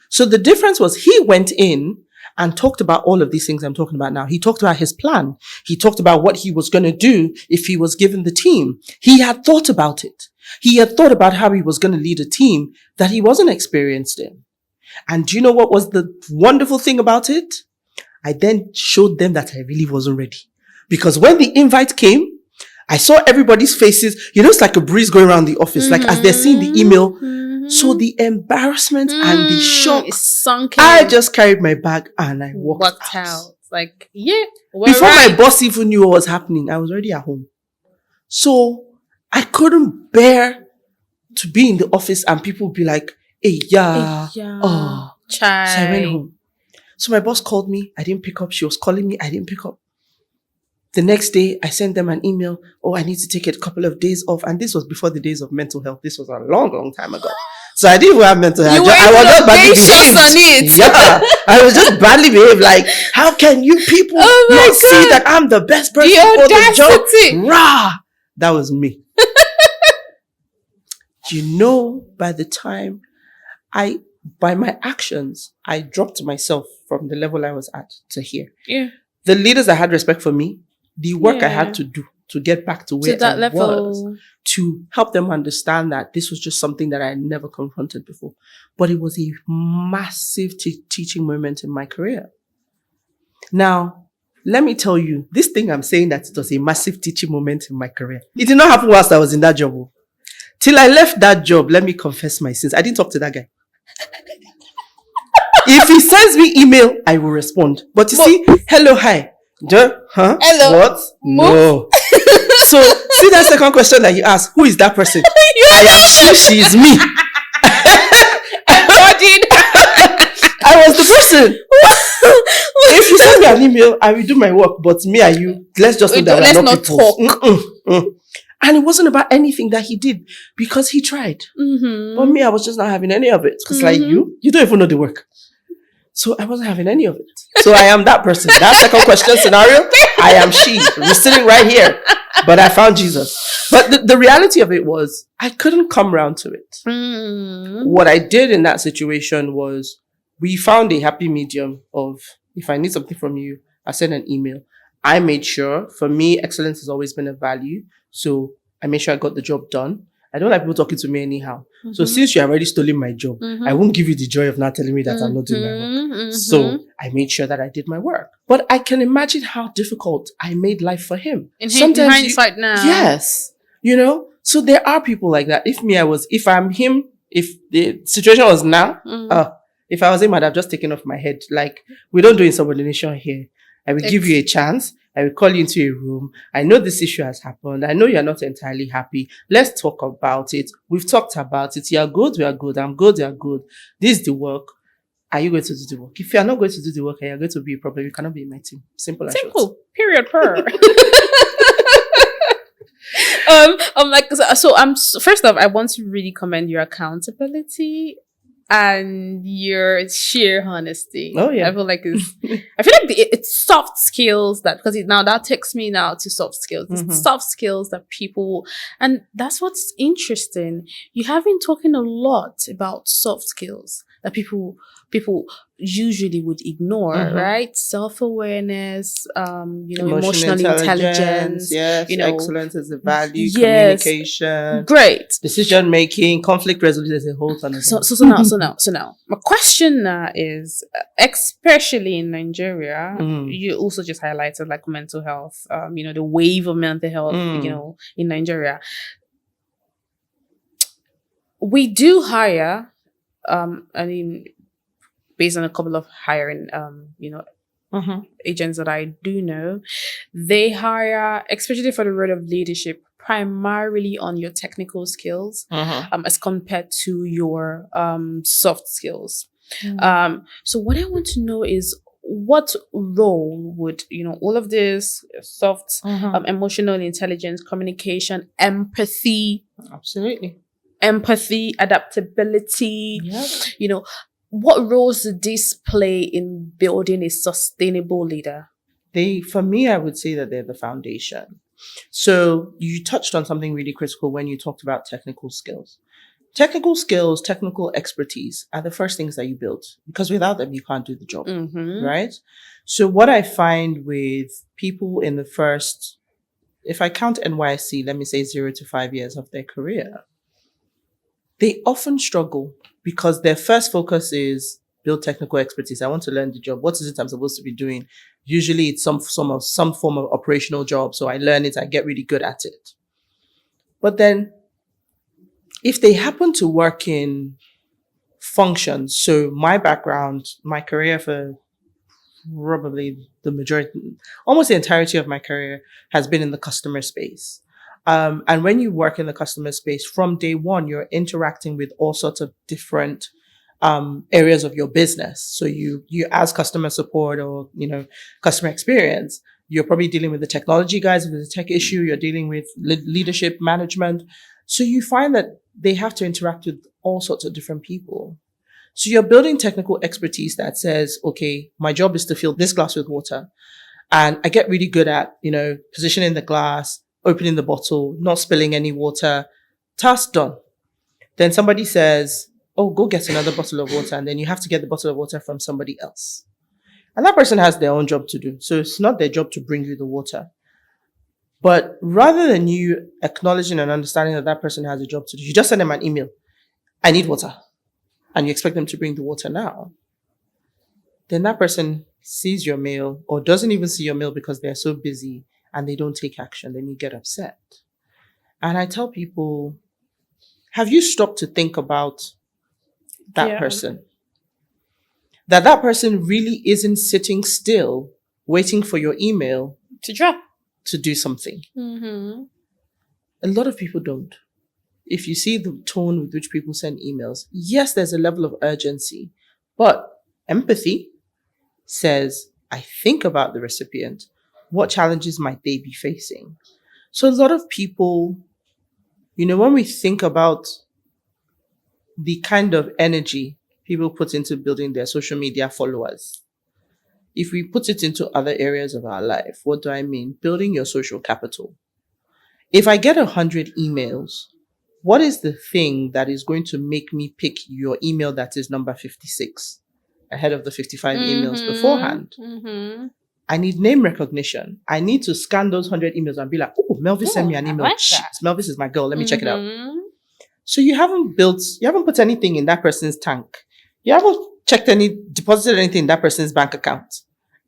So the difference was he went in and talked about all of these things I'm talking about now. He talked about his plan. He talked about what he was going to do if he was given the team. He had thought about it. He had thought about how he was going to lead a team that he wasn't experienced in. And do you know what was the wonderful thing about it? I then showed them that I really wasn't ready. Because when the invite came, I saw everybody's faces. It's like a breeze going around the office. Like as they're seeing the email. So the embarrassment and the shock. It's sunk in. I just carried my bag and I walked out. Like, yeah. Before my boss even knew what was happening, I was already at home. So I couldn't bear to be in the office and people would be like, hey, yeah. Oh, chai. So I went home. So my boss called me. I didn't pick up. She was calling me. I didn't pick up. The next day, I sent them an email. Oh, I need to take a couple of days off. And this was before the days of mental health. This was a long, long time ago. So I didn't even have mental health. I was just badly behaved. Yeah, I was just badly behaved. Like, how can you people not see that I'm the best person for the job? Rah! That was me. You know, by the time by my actions, I dropped myself from the level I was at to here. Yeah. The leaders that had respect for me, the work I had to do to get back to where I was, to help them understand that this was just something that I had never confronted before. But it was a massive teaching moment in my career. Now, let me tell you, this thing I'm saying that it was a massive teaching moment in my career. It did not happen whilst I was in that job. Till I left that job, let me confess my sins. I didn't talk to that guy. If he sends me email, I will respond. But you see, hello, hi. Huh? Hello. What? No. So, see that second question that you asked, who is that person? I am she is me. I was the person. If you send me an email, I will do my work. But me and you, let's just know that we're not people. And it wasn't about anything that he did because he tried. Mm-hmm. But me, I was just not having any of it. Because like you don't even know the work. So I wasn't having any of it. So I am that person. That second question scenario, I am she. We're sitting right here. But I found Jesus. But the reality of it was, I couldn't come around to it. Mm. What I did in that situation was, we found a happy medium of, if I need something from you, I send an email. I made sure, for me, excellence has always been a value. So I made sure I got the job done. I don't like people talking to me anyhow. Mm-hmm. So since you have already stolen my job, I won't give you the joy of not telling me that I'm not doing my work. Mm-hmm. So I made sure that I did my work. But I can imagine how difficult I made life for him. In hindsight now. Yes. You know? So there are people like that. If I'm him, if the situation was now, if I was him, I'd have just taken off my head. Like, we don't do insubordination here. I will give you a chance. I will call you into a room. I know this issue has happened. I know you're not entirely happy. Let's talk about it. We've talked about it. You're good. We are good. I'm good. You're good. This is the work. Are you going to do the work? If you're not going to do the work and you're going to be a problem, you cannot be in my team. Simple as short. Period. Per. First off, I want to really commend your accountability and your sheer honesty. Oh yeah, I feel like it's soft skills because that takes me now to soft skills. It's soft skills that people, and that's what's interesting. You have been talking a lot about soft skills that people usually would ignore, right? Self-awareness, emotional intelligence. Yes, excellence is a value, communication. Great. Decision making, conflict resolution is a whole ton of things. So now, my question is, especially in Nigeria, you also just highlighted like mental health, the wave of mental health, in Nigeria. We do hire, based on a couple of hiring, agents that I do know, they hire, especially for the role of leadership, primarily on your technical skills, as compared to your soft skills. So what I want to know is, what role would, all of this soft, emotional intelligence, communication, empathy, absolutely, empathy, adaptability, what roles do these play in building a sustainable leader? For me, I would say that they're the foundation. So you touched on something really critical when you talked about technical skills. Technical skills, technical expertise are the first things that you build, because without them, you can't do the job, right? So what I find with people in the first, if I count NYC, let me say 0 to 5 years of their career, they often struggle because their first focus is build technical expertise. I want to learn the job. What is it I'm supposed to be doing? Usually it's some form of operational job. So I learn it, I get really good at it. But then if they happen to work in functions, so my background, my career for probably the majority, almost the entirety of my career has been in the customer space. And when you work in the customer space from day one, you're interacting with all sorts of different areas of your business. So you as customer support or, customer experience, you're probably dealing with the technology guys. If there's a tech issue, you're dealing with leadership management. So you find that they have to interact with all sorts of different people. So you're building technical expertise that says, okay, my job is to fill this glass with water. And I get really good at, positioning the glass, opening the bottle, not spilling any water. Task done. Then somebody says, oh, go get another bottle of water. And then you have to get the bottle of water from somebody else. And that person has their own job to do. So it's not their job to bring you the water. But rather than you acknowledging and understanding that that person has a job to do, you just send them an email. I need water. And you expect them to bring the water now. Then that person sees your mail or doesn't even see your mail because they're so busy and they don't take action. Then you get upset. And I tell people, have you stopped to think about that person? That person really isn't sitting still waiting for your email to drop, to do something. Mm-hmm. A lot of people don't. If you see the tone with which people send emails, yes, there's a level of urgency, but empathy says, I think about the recipient. What challenges might they be facing? So a lot of people, when we think about the kind of energy people put into building their social media followers, if we put it into other areas of our life, what do I mean? Building your social capital. If I get 100 emails, what is the thing that is going to make me pick your email that is number 56 ahead of the 55 emails beforehand? Mm-hmm. I need name recognition. I need to scan those 100 emails and be like, oh, Melvis sent me an email. Like Melvis is my girl. Let me check it out. So you haven't put anything in that person's tank. You haven't deposited anything in that person's bank account.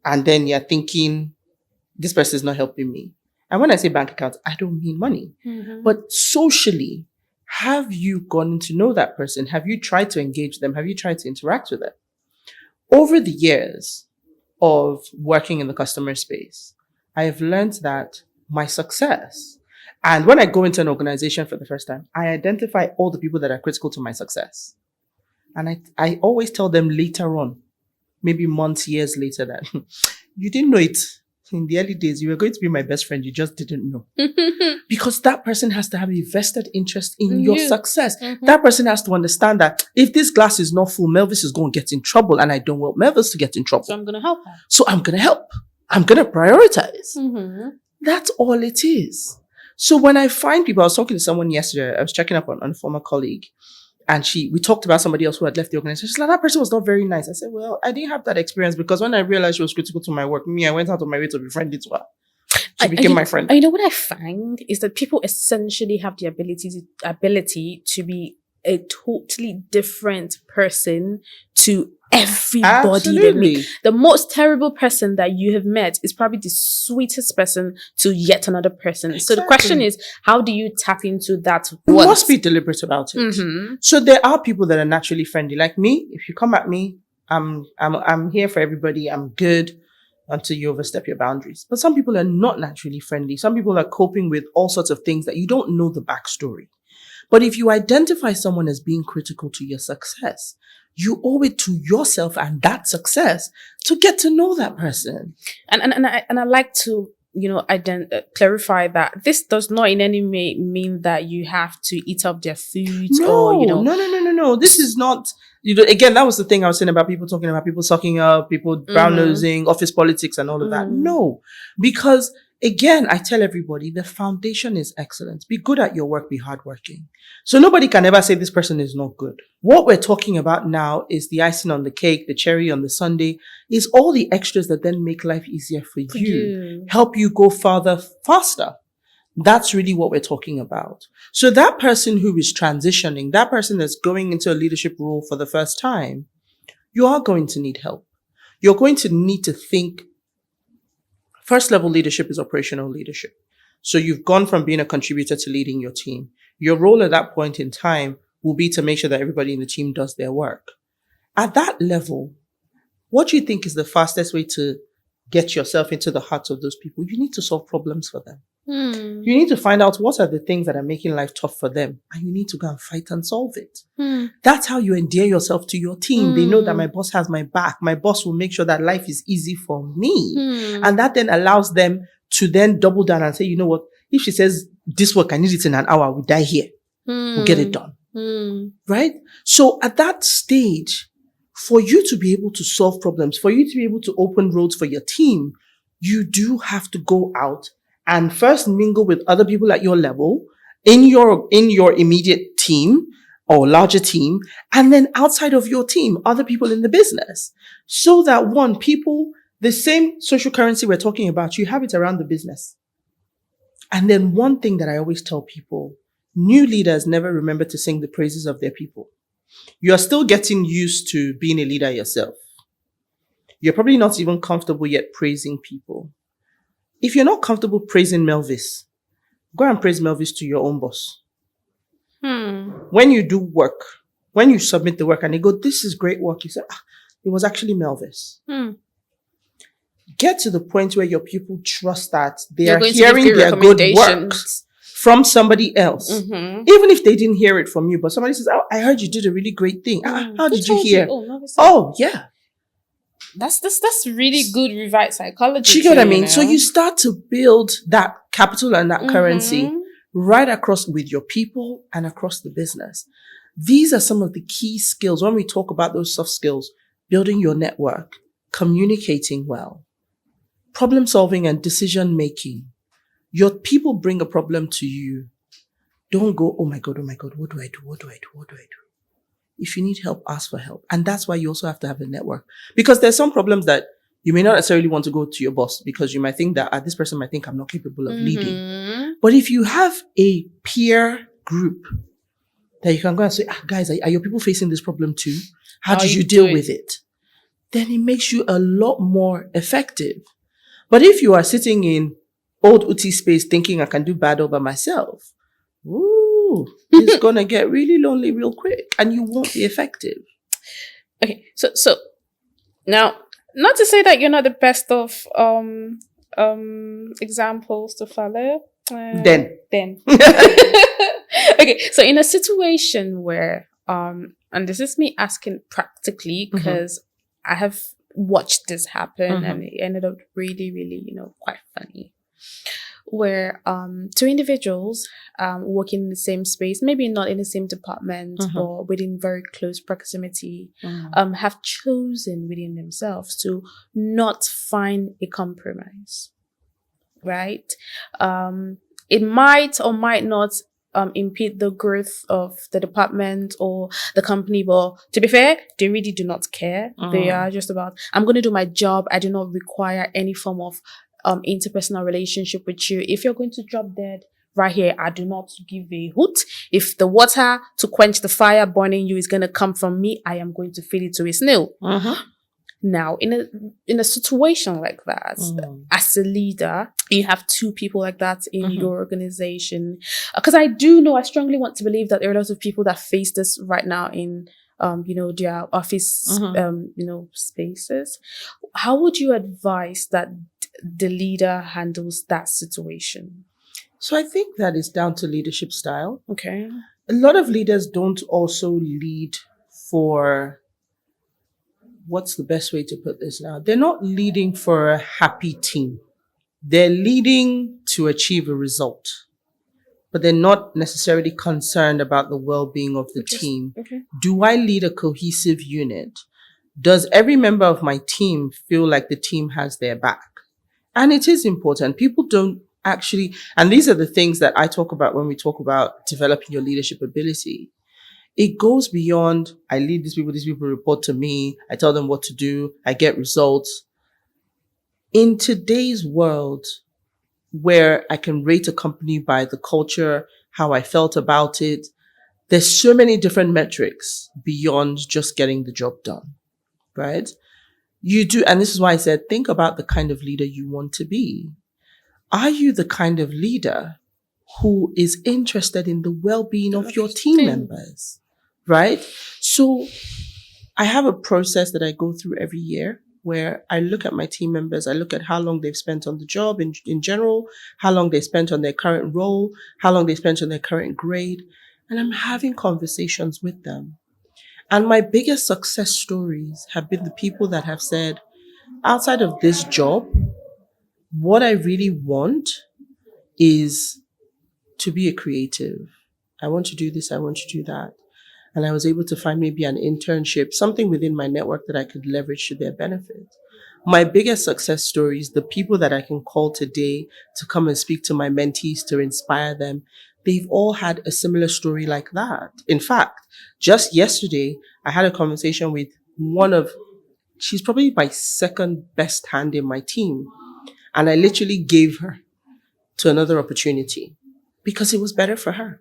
And then you're thinking, this person is not helping me. And when I say bank account, I don't mean money. Mm-hmm. But socially, have you gotten to know that person? Have you tried to engage them? Have you tried to interact with them? Over the years of working in the customer space, I have learned that my success, and when I go into an organization for the first time, I identify all the people that are critical to my success. And I always tell them later on, maybe months, years later, that you didn't know it. In the early days, you were going to be my best friend. You just didn't know. Because that person has to have a vested interest in your success. Mm-hmm. That person has to understand that if this glass is not full, Melvis is going to get in trouble. And I don't want Melvis to get in trouble. So I'm going to help her. So I'm going to help. I'm going to prioritize. Mm-hmm. That's all it is. So when I find people, I was talking to someone yesterday. I was checking up on a former colleague. And we talked about somebody else who had left the organization. She's like, that person was not very nice. I said, well, I didn't have that experience because when I realized she was critical to my work, I went out of my way to be friendly to her. She became my friend. You know what I find is that people essentially have the ability to be a totally different person to everybody they meet. The most terrible person that you have met is probably the sweetest person to yet another person. Exactly. So the question is, how do you tap into that? You must be deliberate about it. Mm-hmm. So there are people that are naturally friendly. Like me, if you come at me, I'm here for everybody. I'm good until you overstep your boundaries. But some people are not naturally friendly. Some people are coping with all sorts of things that you don't know the backstory. But if you identify someone as being critical to your success, you owe it to yourself and that success to get to know that person. And I like to, clarify that this does not in any way mean that you have to eat up their food No. This is not, again, that was the thing I was saying about people talking about people sucking up, people brown nosing, office politics and all of that. No, because again, I tell everybody the foundation is excellence. Be good at your work, be hardworking. So nobody can ever say this person is not good. What we're talking about now is the icing on the cake, the cherry on the sundae, is all the extras that then make life easier for you, help you go farther, faster. That's really what we're talking about. So that person who is transitioning, that person that's going into a leadership role for the first time, you are going to need help. You're going to need to think. First level leadership is operational leadership. So you've gone from being a contributor to leading your team. Your role at that point in time will be to make sure that everybody in the team does their work. At that level, what do you think is the fastest way to get yourself into the hearts of those people? You need to solve problems for them. You need to find out what are the things that are making life tough for them, and you need to go and fight and solve it. That's how you endear yourself to your team. They know that my boss has my back. My boss will make sure that life is easy for me. And that then allows them to then double down and say, you know what, if she says this work, I need it in an hour, we'll die here. We'll get it done. Right? So at that stage, for you to be able to solve problems, for you to be able to open roads for your team, you do have to go out and first mingle with other people at your level, in your immediate team or larger team, and then outside of your team, other people in the business. So that one, people, the same social currency we're talking about, you have it around the business. And then one thing that I always tell people, new leaders never remember to sing the praises of their people. You're still getting used to being a leader yourself. You're probably not even comfortable yet praising people. If you're not comfortable praising Melvis, go and praise Melvis to your own boss. When you do work, when you submit the work and they go, this is great work, you say, it was actually Melvis. Get to the point where your people trust that they are hearing their good work from somebody else. Even if they didn't hear it from you, but somebody says, oh, I heard you did a really great thing. How did you hear? Oh, yeah. That's really good revived psychology. Do you get what I mean? So you start to build that capital and that currency right across with your people and across the business. These are some of the key skills when we talk about those soft skills: building your network, communicating well, problem solving and decision making. Your people bring a problem to you. Don't go, oh my God, what do I do? If you need help, ask for help. And that's why you also have to have a network. Because there's some problems that you may not necessarily want to go to your boss because you might think that this person might think I'm not capable of leading. But if you have a peer group that you can go and say, guys, are your people facing this problem too? How did you deal with it? Then it makes you a lot more effective. But if you are sitting in old Uti space thinking I can do bad all by myself, it's going to get really lonely real quick and you won't be effective. Okay, so now, not to say that you're not the best of examples to follow. Then. Okay, so in a situation where, and this is me asking practically because I have watched this happen and it ended up really, really, quite funny. Where two individuals working in the same space, maybe not in the same department, but within very close proximity, have chosen within themselves to not find a compromise, right? It might or might not impede the growth of the department or the company, but to be fair, they really do not care. They are just about, I'm going to do my job. I do not require any form of interpersonal relationship with you. If you're going to drop dead right here, I do not give a hoot. If the water to quench the fire burning you is going to come from me, I am going to feed it to a snail. Now, in a situation like that, as a leader, you have two people like that in your organization. Because I strongly want to believe that there are a lot of people that face this right now in their office spaces. How would you advise that the leader handles that situation? So I think that is down to leadership style. Okay. A lot of leaders don't also lead for, what's the best way to put this now? They're not leading for a happy team. They're leading to achieve a result, but they're not necessarily concerned about the well-being of the team. Okay. Do I lead a cohesive unit? Does every member of my team feel like the team has their back? And it is important. People don't actually, and these are the things that I talk about when we talk about developing your leadership ability. It goes beyond, I lead these people report to me, I tell them what to do, I get results. In today's world, where I can rate a company by the culture, how I felt about it, there's so many different metrics beyond just getting the job done, right? You do, and this is why I said, think about the kind of leader you want to be. Are you the kind of leader who is interested in the well-being of your team members, right? So I have a process that I go through every year where I look at my team members, I look at how long they've spent on the job in general, how long they spent on their current role, how long they spent on their current grade, and I'm having conversations with them. And my biggest success stories have been the people that have said, outside of this job, what I really want is to be a creative. I want to do this, I want to do that. And I was able to find maybe an internship, something within my network that I could leverage to their benefit. My biggest success stories, the people that I can call today to come and speak to my mentees to inspire them, they've all had a similar story like that. In fact, just yesterday, I had a conversation with she's probably my second best hand in my team. And I literally gave her to another opportunity because it was better for her.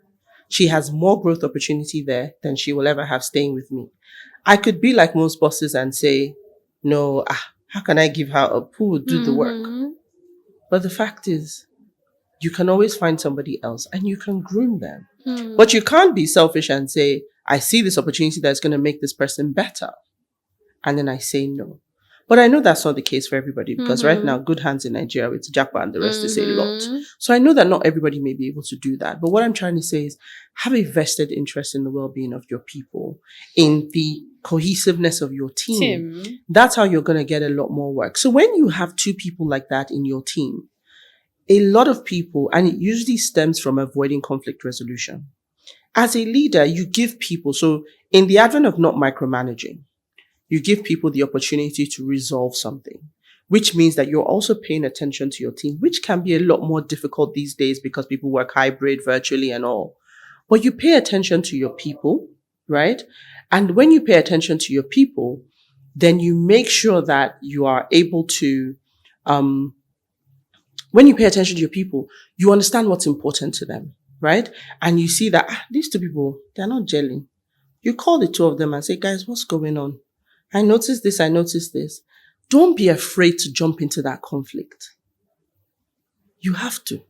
She has more growth opportunity there than she will ever have staying with me. I could be like most bosses and say, no, how can I give her up? Who would do the work? But the fact is, you can always find somebody else and you can groom them. But you can't be selfish and say, I see this opportunity that's going to make this person better. And then I say no. But I know that's not the case for everybody because right now, good hands in Nigeria with Japa and the rest is a lot. So I know that not everybody may be able to do that. But what I'm trying to say is have a vested interest in the well-being of your people, in the cohesiveness of your team. That's how you're going to get a lot more work. So when you have two people like that in your team, a lot of people, and it usually stems from avoiding conflict resolution. As a leader, you give people, so in the advent of not micromanaging, you give people the opportunity to resolve something, which means that you're also paying attention to your team, which can be a lot more difficult these days because people work hybrid, virtually and all. But you pay attention to your people, right? And when you pay attention to your people, then you make sure that you are able to, when you pay attention to your people, you understand what's important to them, right? And you see that these two people, they're not gelling. You call the two of them and say, guys, what's going on? I noticed this, I noticed this. Don't be afraid to jump into that conflict. You have to.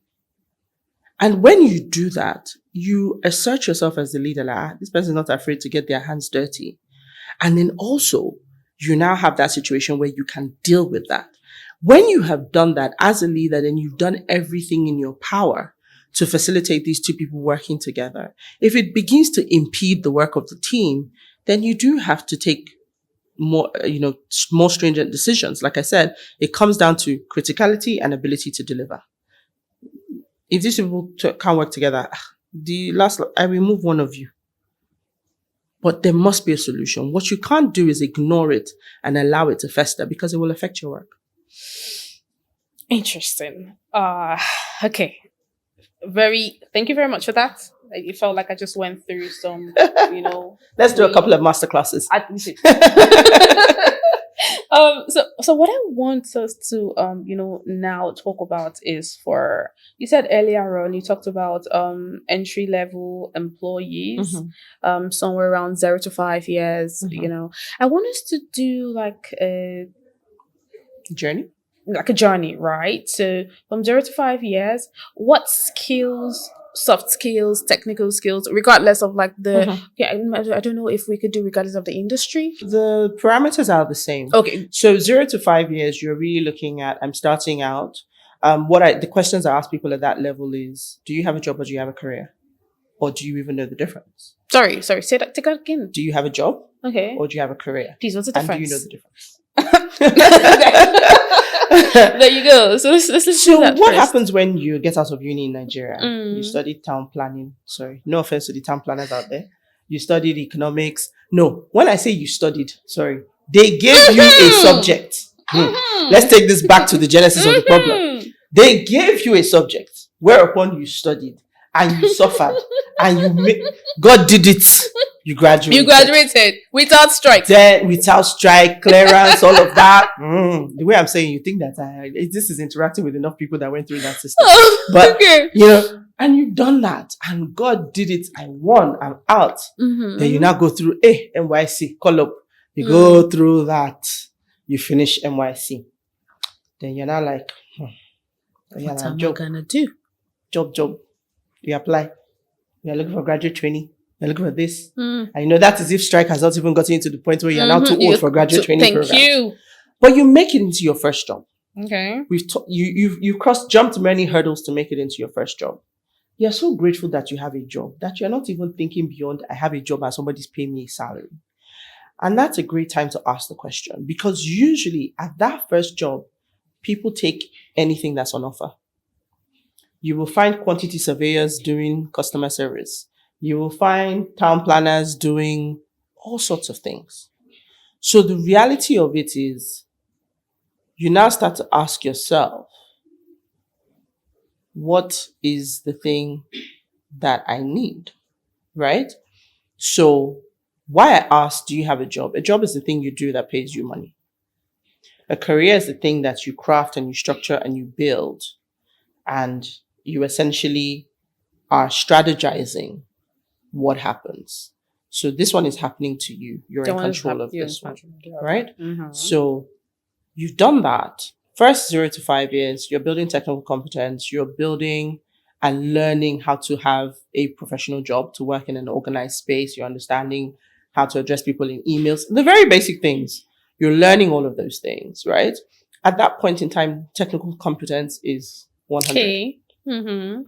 And when you do that, you assert yourself as the leader, like, this person is not afraid to get their hands dirty. And then also, you now have that situation where you can deal with that. When you have done that as a leader, then you've done everything in your power to facilitate these two people working together. If it begins to impede the work of the team, then you do have to take more stringent decisions. Like I said, it comes down to criticality and ability to deliver. If these people can't work together, I remove one of you. But there must be a solution. What you can't do is ignore it and allow it to fester because it will affect your work. Interesting. Okay. Thank you very much for that. It felt like I just went through some, Let's do a couple of masterclasses. So what I want us to, now talk about is you said earlier on, you talked about, entry level employees, somewhere around 0 to 5 years, I want us to do like a journey, right? So from 0 to 5 years, what skills, soft skills, technical skills, regardless of like I don't know if we could do regardless of the industry. The parameters are the same. Okay. So 0 to 5 years, you're really looking at, I'm starting out. The questions I ask people at that level is, do you have a job or do you have a career? Or do you even know the difference? Sorry, say that, take that again. Do you have a job? Okay. Or do you have a career? Please, what's the difference? And do you know the difference? There you go. So let's do that what first. happens when you get out of uni in Nigeria? You studied town planning. Sorry, no offense to the town planners out there. You studied economics. No, when I say you studied, sorry, they gave you a subject. Let's take this back to the genesis of the problem. They gave you a subject, whereupon you studied and you suffered and God did it. You graduated. You graduated without strike. Then without strike, clearance, all of that. The way I'm saying, you think that this is interacting with enough people that went through that system. But, okay. And you've done that. And God did it. I won. I'm out. Then you now go through NYC, call up. You go through that. You finish NYC. Then you're now like, what am I going to do? Job. You apply. You're looking for graduate training. You're looking for this. And that is if strike has not even gotten to the point where you're now too old for graduate training programs. Thank you. But you make it into your first job. Okay. You've jumped many hurdles to make it into your first job. You're so grateful that you have a job that you're not even thinking beyond, I have a job and somebody's paying me a salary. And that's a great time to ask the question, because usually at that first job, people take anything that's on offer. You will find quantity surveyors doing customer service. You will find town planners doing all sorts of things. So the reality of it is, you now start to ask yourself, what is the thing that I need, right? So why I asked, do you have a job? A job is the thing you do that pays you money. A career is the thing that you craft and you structure and you build. And you essentially are strategizing what happens. So this one is happening to you. You're in control of this one, right? Mm-hmm. So you've done that. First 0 to 5 years, you're building technical competence. You're building and learning how to have a professional job, to work in an organized space. You're understanding how to address people in emails, the very basic things. You're learning all of those things, right? At that point in time, technical competence is 100. Okay. Mm-hmm.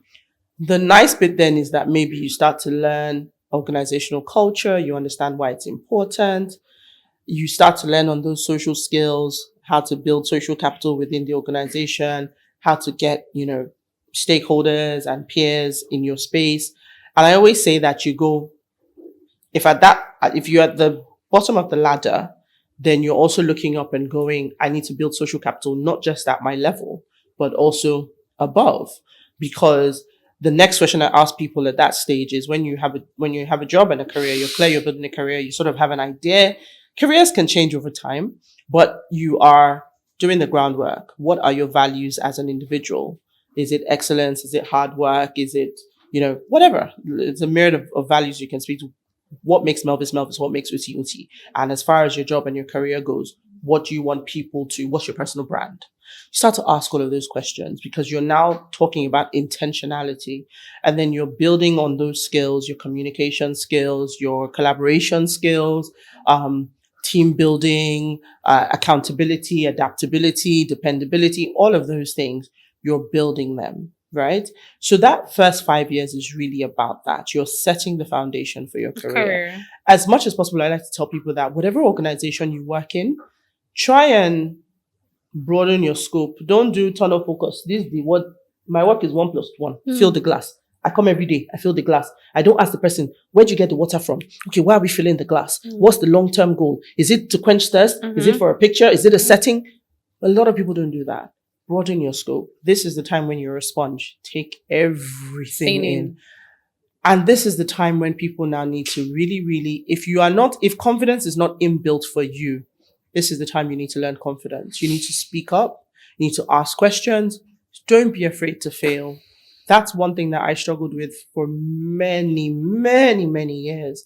The nice bit then is that maybe you start to learn organizational culture. You understand why it's important. You start to learn on those social skills, how to build social capital within the organization, how to get, stakeholders and peers in your space. And I always say that if you're at the bottom of the ladder, then you're also looking up and going, I need to build social capital, not just at my level, but also above. Because the next question I ask people at that stage is, when you have a job and a career, you're clear, you're building a career, you sort of have an idea. Careers can change over time, but you are doing the groundwork. What are your values as an individual? Is it excellence? Is it hard work? Is it, whatever? It's a myriad of values you can speak to. What makes Melvis Melvis? What makes Uti Uti? And as far as your job and your career goes, what do you want people to, what's your personal brand? You start to ask all of those questions, because you're now talking about intentionality, and then you're building on those skills, your communication skills, your collaboration skills, team building, accountability, adaptability, dependability, all of those things, you're building them, right? So that first 5 years is really about that. You're setting the foundation for your career. As much as possible, I like to tell people that whatever organization you work in, try and broaden your scope. Don't do tunnel focus. My work is 1 + 1. Fill the glass. I come every day. I fill the glass. I don't ask the person, where'd you get the water from? Okay, why are we filling the glass? What's the long-term goal? Is it to quench thirst? Is it for a picture? Is it a setting? A lot of people don't do that. Broaden your scope. This is the time when you're a sponge. Take everything in. And this is the time when people now need to really, really, if confidence is not inbuilt for you, this is the time you need to learn confidence. You need to speak up. You need to ask questions. Don't be afraid to fail. That's one thing that I struggled with for many, many, many years.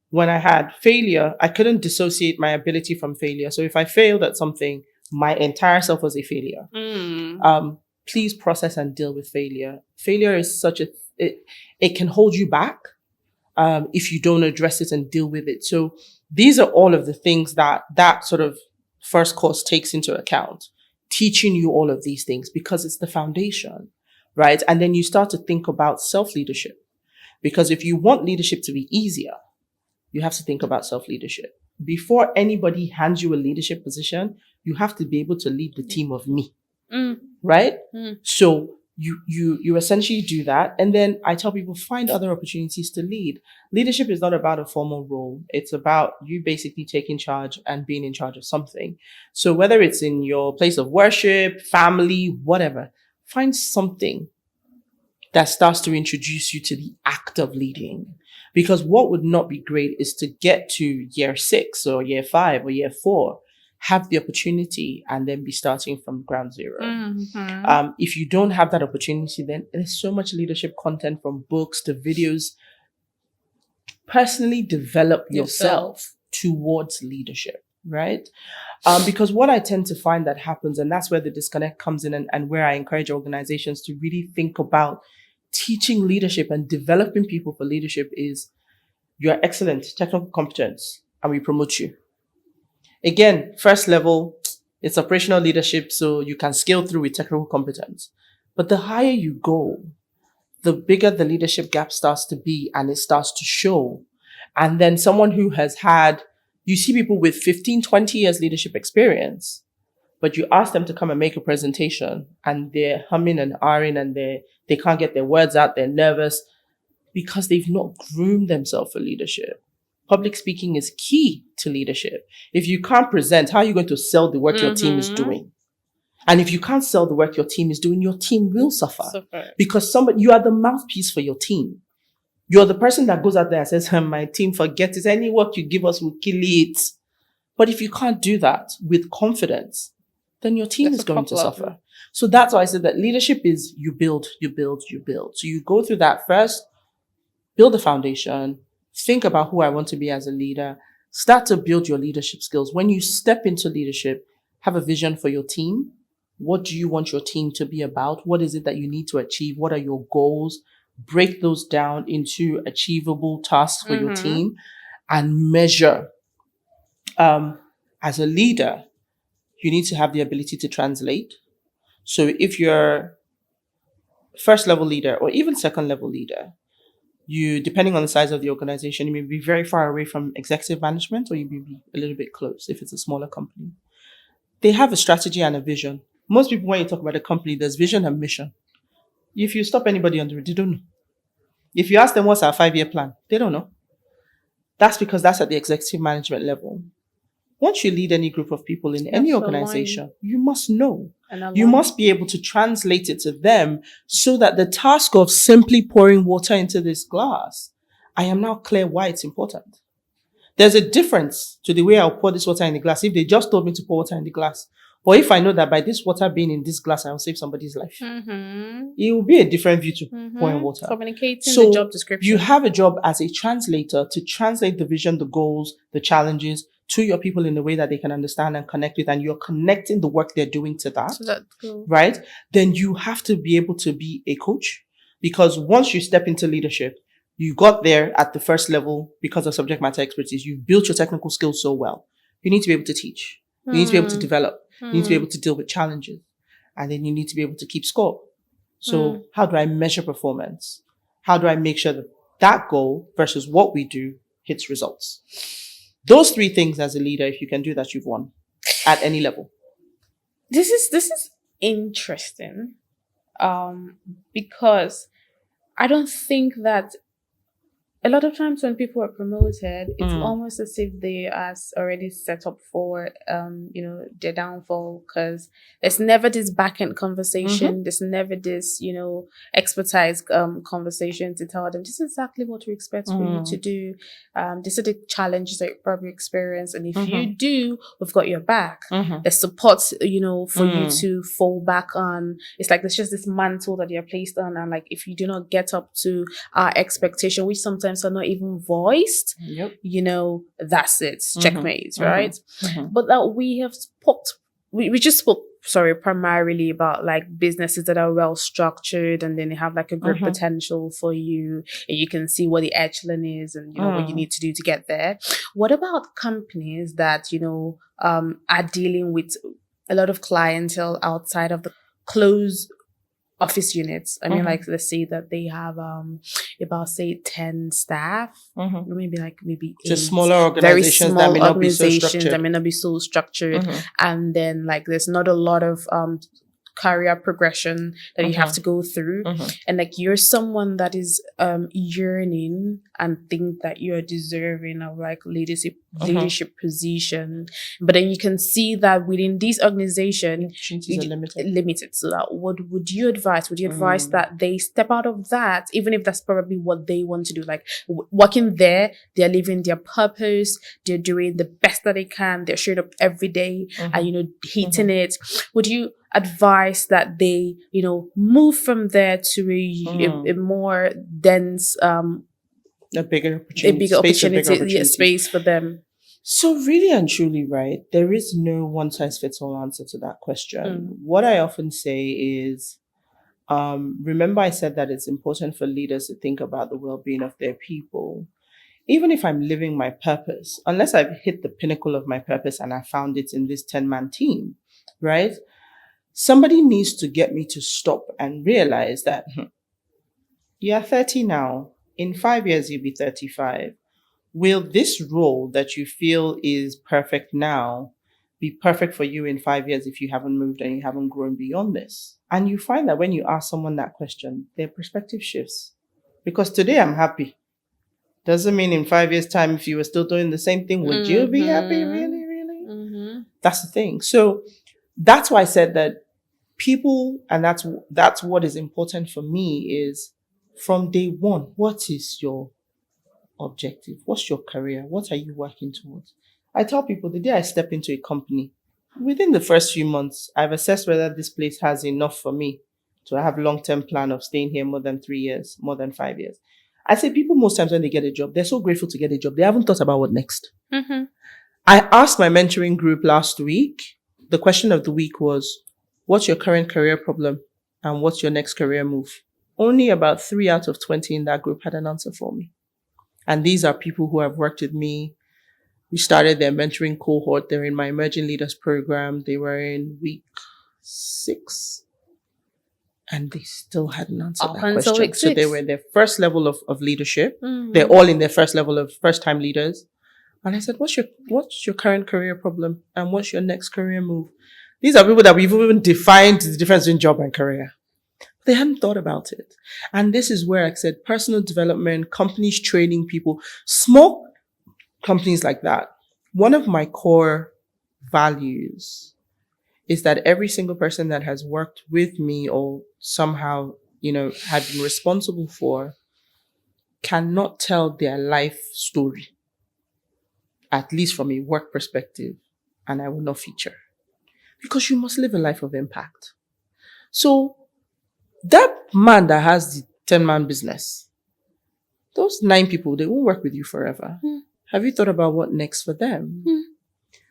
When I had failure, I couldn't dissociate my ability from failure. So if I failed at something, my entire self was a failure. Please process and deal with failure. Failure is it can hold you back if you don't address it and deal with it. So these are all of the things that sort of first course takes into account, teaching you all of these things, because it's the foundation, right? And then you start to think about self-leadership, because if you want leadership to be easier, you have to think about self-leadership. Before anybody hands you a leadership position, you have to be able to lead the team of me, right? So you essentially do that. And then I tell people, find other opportunities to lead. Leadership is not about a formal role. It's about you basically taking charge and being in charge of something. So whether it's in your place of worship, family, whatever, find something that starts to introduce you to the act of leading. Because what would not be great is to get to year 6 or year 5 or year 4, have the opportunity, and then be starting from ground zero. If you don't have that opportunity, then there's so much leadership content, from books to videos. Personally develop yourself towards leadership, right? Because what I tend to find that happens, and that's where the disconnect comes in, and where I encourage organizations to really think about teaching leadership and developing people for leadership, is You are excellent, technical competence, and we promote you. Again, first level, it's operational leadership, so you can scale through with technical competence. But the higher you go, the bigger the leadership gap starts to be, and it starts to show. And then someone who has had, you see people with 15, 20 years leadership experience, but you ask them to come and make a presentation and they're humming and ahhing and they can't get their words out, they're nervous because they've not groomed themselves for leadership. Public speaking is key to leadership. If you can't present, how are you going to sell the work your team is doing? And if you can't sell the work your team is doing, your team will suffer. Because you are the mouthpiece for your team. You're the person that goes out there and says, my team, forget it. Any work you give us, we'll kill it. But if you can't do that with confidence, then your team is going to suffer. So that's why I said that leadership is you build, you build, you build. So you go through that first, build the foundation, think about who I want to be as a leader, start to build your leadership skills. When you step into leadership, have a vision for your team. What do you want your team to be about? What is it that you need to achieve? What are your goals? Break those down into achievable tasks for your team and measure. As a leader, you need to have the ability to translate. So if you're first level leader or even second level leader, you, depending on the size of the organization, you may be very far away from executive management or you may be a little bit close if it's a smaller company. They have a strategy and a vision. Most people, when you talk about a company, there's vision and mission. If you stop anybody on the road, they don't know. If you ask them what's our 5-year plan, they don't know. That's because that's at the executive management level. Once you lead any group of people in any organization, you must know. You must be able to translate it to them so that the task of simply pouring water into this glass, I am now clear why it's important. There's a difference to the way I'll pour this water in the glass if they just told me to pour water in the glass. Or if I know that by this water being in this glass, I will save somebody's life. It will be a different view to pouring water. Communicating the job description. You have a job as a translator to translate the vision, the goals, the challenges to your people in a way that they can understand and connect with, and you're connecting the work they're doing to that. So that's cool. Right? Then you have to be able to be a coach, because once you step into leadership, you got there at the first level because of subject matter expertise. You've built your technical skills so well. You need to be able to teach. You need to be able to develop. You need to be able to deal with challenges. And then you need to be able to keep score. So how do I measure performance? How do I make sure that that goal versus what we do hits results? Those 3 things as a leader, if you can do that, you've won at any level. This is interesting, because I don't think that a lot of times when people are promoted, it's almost as if they are already set up for, their downfall, because there's never this back-end conversation. There's never this, expertise conversation to tell them, this is exactly what we expect for you to do. These are the challenges that you probably experience. And if you do, we've got your back. There's support, for you to fall back on. It's like there's just this mantle that you're placed on. And like, if you do not get up to our expectation, which sometimes are not even voiced, that's it, checkmate, right? But that we have we just spoke primarily about like businesses that are well structured, and then they have like a great potential for you, and you can see what the echelon is and what you need to do to get there. What about companies that are dealing with a lot of clientele outside of the closed office units? I mean, like, let's say that they have about, say, 10 staff, or maybe 8. Just smaller organizations that may not be so structured. And then like there's not a lot of career progression that you have to go through, and like you're someone that is yearning and think that you're deserving of like leadership position, but then you can see that within this organization limited. So that what would you advise? Would you advise that they step out of that, even if that's probably what they want to do? Like working there, they're living their purpose, they're doing the best that they can, they're showing up every day and hitting it. Would you advise that they move from there to a more dense a bigger opportunity, space for them? So really and truly, right, there is no one size fits all answer to that question. What I often say is, remember I said that it's important for leaders to think about the well-being of their people. even if I'm living my purpose, unless I've hit the pinnacle of my purpose and I found it in this 10-man team, right? Somebody needs to get me to stop and realize that you're 30 now. In 5 years, you'll be 35. Will this role that you feel is perfect now be perfect for you in 5 years if you haven't moved and you haven't grown beyond this? And you find that when you ask someone that question, their perspective shifts. Because today I'm happy. Doesn't mean in 5 years' time, if you were still doing the same thing, would you be happy? Really, really? Mm-hmm. That's the thing. So that's why I said that people, and that's what is important for me, is from day one, what is your objective? What's your career? What are you working towards? I tell people the day I step into a company, within the first few months, I've assessed whether this place has enough for me to have long-term plan of staying here more than 3 years, more than 5 years. I say people most times when they get a job, they're so grateful to get a job. They haven't thought about what next. Mm-hmm. I asked my mentoring group last week, the question of the week was, what's your current career problem and what's your next career move? Only about 3 out of 20 in that group had an answer for me. And these are people who have worked with me. We started their mentoring cohort. They're in my Emerging Leaders program. They were in week 6. And they still hadn't answered that question. So they were in their first level of leadership. Mm-hmm. They're all in their first level of first-time leaders. And I said, what's your current career problem? And what's your next career move? These are people that we've even defined the difference between job and career. They hadn't thought about it. And this is where I said personal development, companies training people, small companies like that. One of my core values is that every single person that has worked with me or somehow, had been responsible for cannot tell their life story, at least from a work perspective, and I will not feature. Because you must live a life of impact. So that man that has the 10-man business, those 9 people, they won't work with you forever. Have you thought about what next for them?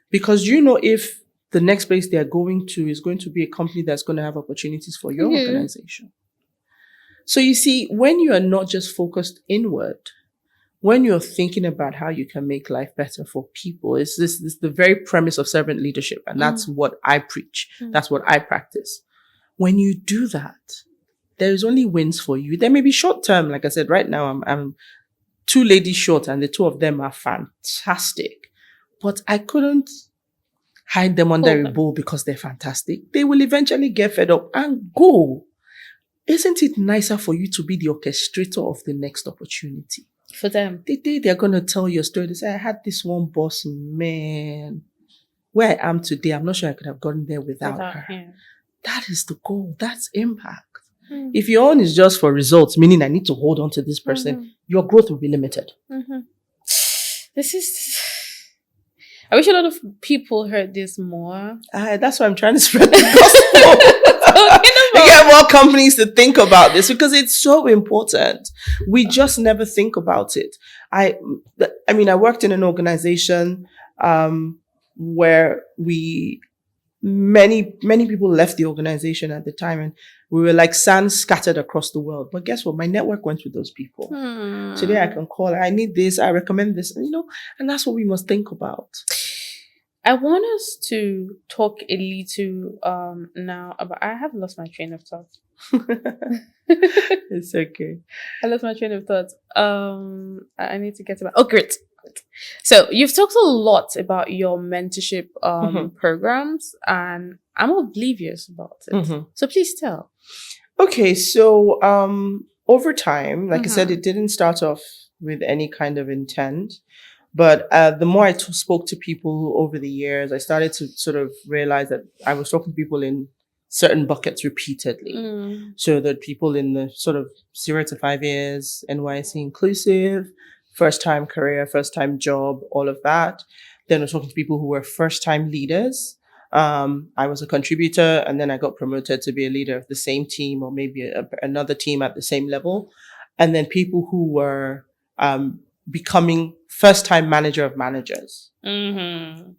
Because if the next place they're going to is going to be a company that's going to have opportunities for your organization. So you see, when you are not just focused inward, when you're thinking about how you can make life better for people, it's this the very premise of servant leadership. And that's what I preach. That's what I practice. When you do that, there's only wins for you. There may be short term. Like I said, right now, I'm 2 ladies short and the 2 of them are fantastic. But I couldn't hide them under a bowl because they're fantastic. They will eventually get fed up and go. Isn't it nicer for you to be the orchestrator of the next opportunity? For them. The day they're going to tell your story, they say, I had this one boss, man. Where I am today, I'm not sure I could have gotten there without her. Yeah. That is the goal. That's impact. If your own is just for results, meaning I need to hold on to this person, your growth will be limited. I wish a lot of people heard this more. That's why I'm trying to spread the gospel. To get more companies to think about this because it's so important. We just never think about it. I worked in an organization where many people left the organization at the time, and we were like sand scattered across the world. But guess what? My network went with those people. Today I can call, I need this, I recommend this, and that's what we must think about. I want us to talk a little now about, I have lost my train of thought. It's okay. I lost my train of thought. I need to get about, great. So you've talked a lot about your mentorship programs, and I'm oblivious about it. So please tell. Okay, so over time, like I said, it didn't start off with any kind of intent. But the more I spoke to people over the years, I started to sort of realize that I was talking to people in certain buckets repeatedly. So there are people in the sort of 0 to 5 years, NYC inclusive, first-time career, first-time job, all of that. Then I was talking to people who were first-time leaders. I was a contributor, and then I got promoted to be a leader of the same team or maybe another team at the same level. And then people who were becoming first-time manager of managers.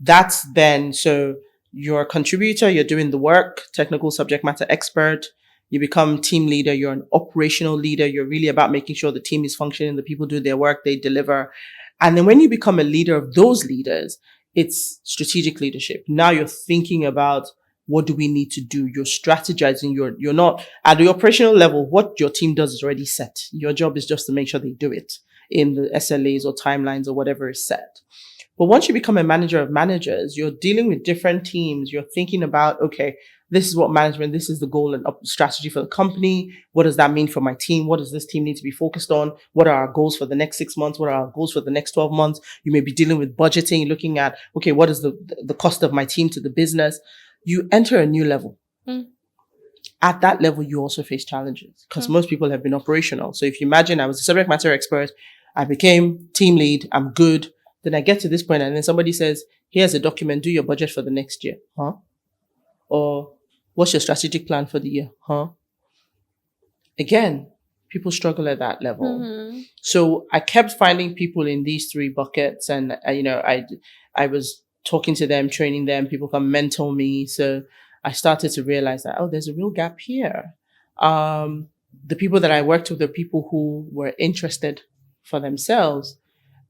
That's then, so you're a contributor, you're doing the work, technical subject matter expert, You become team leader. You're an operational leader. You're really about making sure the team is functioning, the people do their work, they deliver. And then when you become a leader of those leaders, it's strategic leadership. Now you're thinking about, what do we need to do? You're strategizing. You're not at the operational level. What your team does is already set. Your job is just to make sure they do it in the SLAs or timelines or whatever is set. But once you become a manager of managers, you're dealing with different teams. You're thinking about, okay, this is what management, this is the goal and strategy for the company. What does that mean for my team? What does this team need to be focused on? What are our goals for the next 6 months? What are our goals for the next 12 months? You may be dealing with budgeting, looking at, okay, what is the cost of my team to the business? You enter a new level. At that level, you also face challenges because most people have been operational. So if you imagine I was a subject matter expert, I became team lead, I'm good. Then I get to this point and then somebody says, here's a document, do your budget for the next year. Or what's your strategic plan for the year? Again, people struggle at that level. So I kept finding people in these 3 buckets and, I was talking to them, training them, people come mentor me. So I started to realize that, there's a real gap here. The people that I worked with are people who were interested for themselves.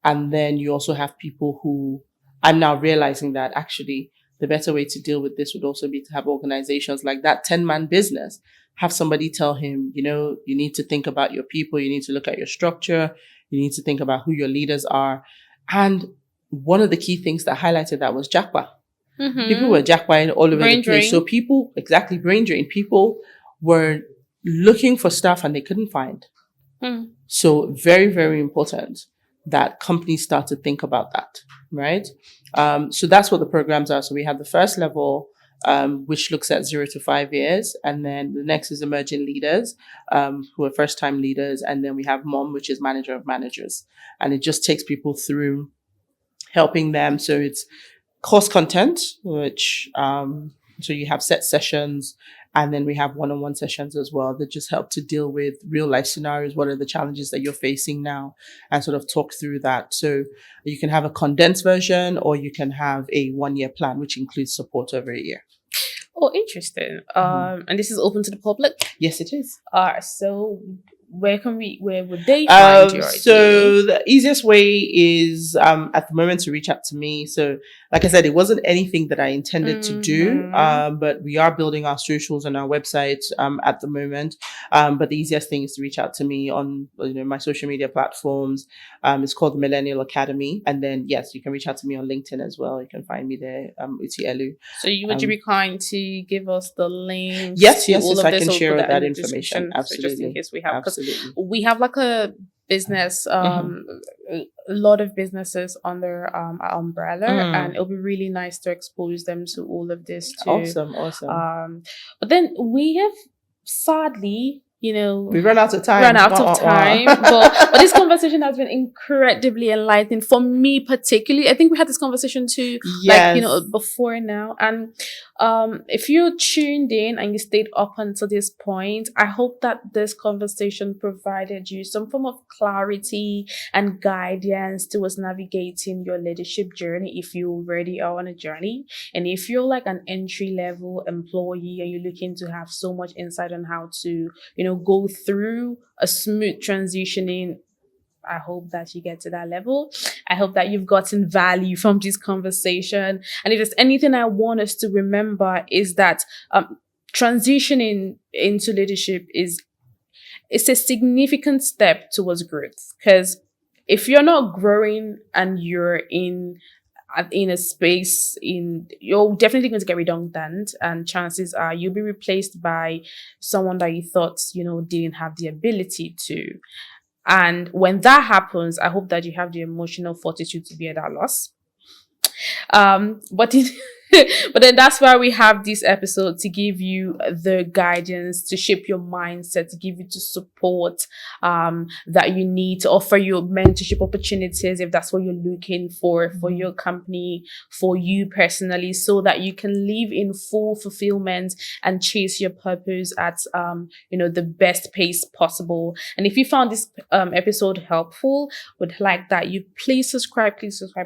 And then you also have people who I'm now realizing that actually the better way to deal with this would also be to have organizations like that 10-man business, have somebody tell him, you need to think about your people. You need to look at your structure. You need to think about who your leaders are. And one of the key things that highlighted that was jackpot. People were jackpotting all over the place. So people, exactly, brain drain. People were looking for stuff and they couldn't find. So very, very important that companies start to think about that, right? So that's what the programs are. So we have the first level, which looks at 0 to 5 years. And then the next is emerging leaders, who are first-time leaders. And then we have MOM, which is manager of managers. And it just takes people through helping them. So it's course content, which, so you have set sessions, and then we have one-on-one sessions as well that just help to deal with real life scenarios. What are the challenges that you're facing now, and sort of talk through that. So you can have a condensed version, or you can have a 1-year plan, which includes support over a year. Oh, interesting. And this is open to the public? Yes, it is. So where would they find your So the easiest way is at the moment to reach out to me. So like I said, it wasn't anything that I intended to do, but we are building our socials and our website at the moment. But the easiest thing is to reach out to me on my social media platforms. It's called the Millennial Academy. And then, yes, you can reach out to me on LinkedIn as well. You can find me there, Uti Ellu. So would you be kind to give us the links? Yes, I can share that information. Absolutely. So just in case we have, Absolutely. we have like a business, a lot of businesses under our umbrella, and it'll be really nice to expose them to all of this too. Awesome. But then we have sadly, we run out of time. But this conversation has been incredibly enlightening for me, particularly. I think we had this conversation too, before now. And if you tuned in and you stayed up until this point, I hope that this conversation provided you some form of clarity and guidance towards navigating your leadership journey if you already are on a journey. And if you're like an entry-level employee and you're looking to have so much insight on how to, go through a smooth transitioning, I hope that you get to that level. I hope that you've gotten value from this conversation. And if there's anything I want us to remember is that transitioning into leadership it's a significant step towards growth. Because if you're not growing and you're in a space, you're definitely going to get redundant, and chances are you'll be replaced by someone that you thought didn't have the ability to. And when that happens, I hope that you have the emotional fortitude to bear that loss. But then that's why we have this episode, to give you the guidance, to shape your mindset, to give you the support that you need, to offer you mentorship opportunities if that's what you're looking for your company, for you personally, so that you can live in full fulfillment and chase your purpose at the best pace possible. And if you found this episode helpful, would like that you please subscribe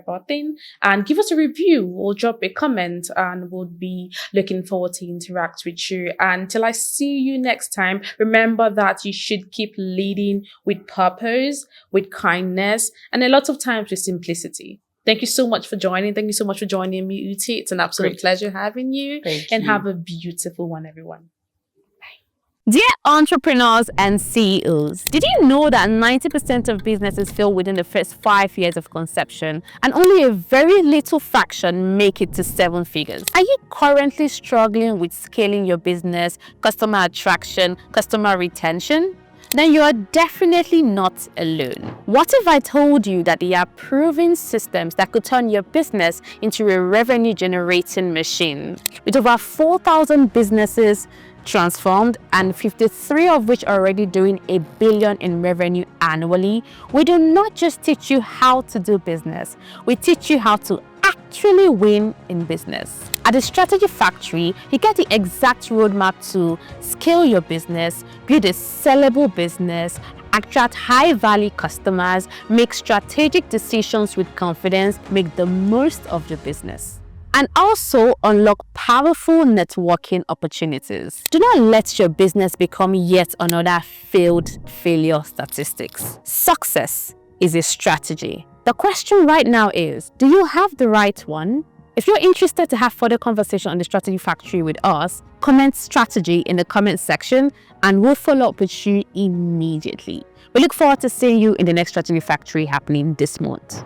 button and give us a review or drop a comment comment and would be looking forward to interact with you. And till I see you next time, remember that you should keep leading with purpose, with kindness, and a lot of times with simplicity. Thank you so much for joining. Thank you so much for joining me, Uti. It's an absolute pleasure having you. Thank and you. have a beautiful one, everyone. Dear entrepreneurs and CEOs, did you know that 90% of businesses fail within the first 5 years of conception and only a very little fraction make it to 7 figures? Are you currently struggling with scaling your business, customer attraction, customer retention? Then you are definitely not alone. What if I told you that there are proven systems that could turn your business into a revenue generating machine? With over 4,000 businesses transformed and 53 of which are already doing $1 billion in revenue annually, we do not just teach you how to do business, we teach you how to actually win in business. At the Strategy Factory, you get the exact roadmap to scale your business, build a sellable business, attract high-value customers, make strategic decisions with confidence, make the most of your business, and also unlock powerful networking opportunities. Do not let your business become yet another failure statistics. Success is a strategy. The question right now is, do you have the right one? If you're interested to have further conversation on the Strategy Factory with us, comment strategy in the comment section and we'll follow up with you immediately. We look forward to seeing you in the next Strategy Factory happening this month.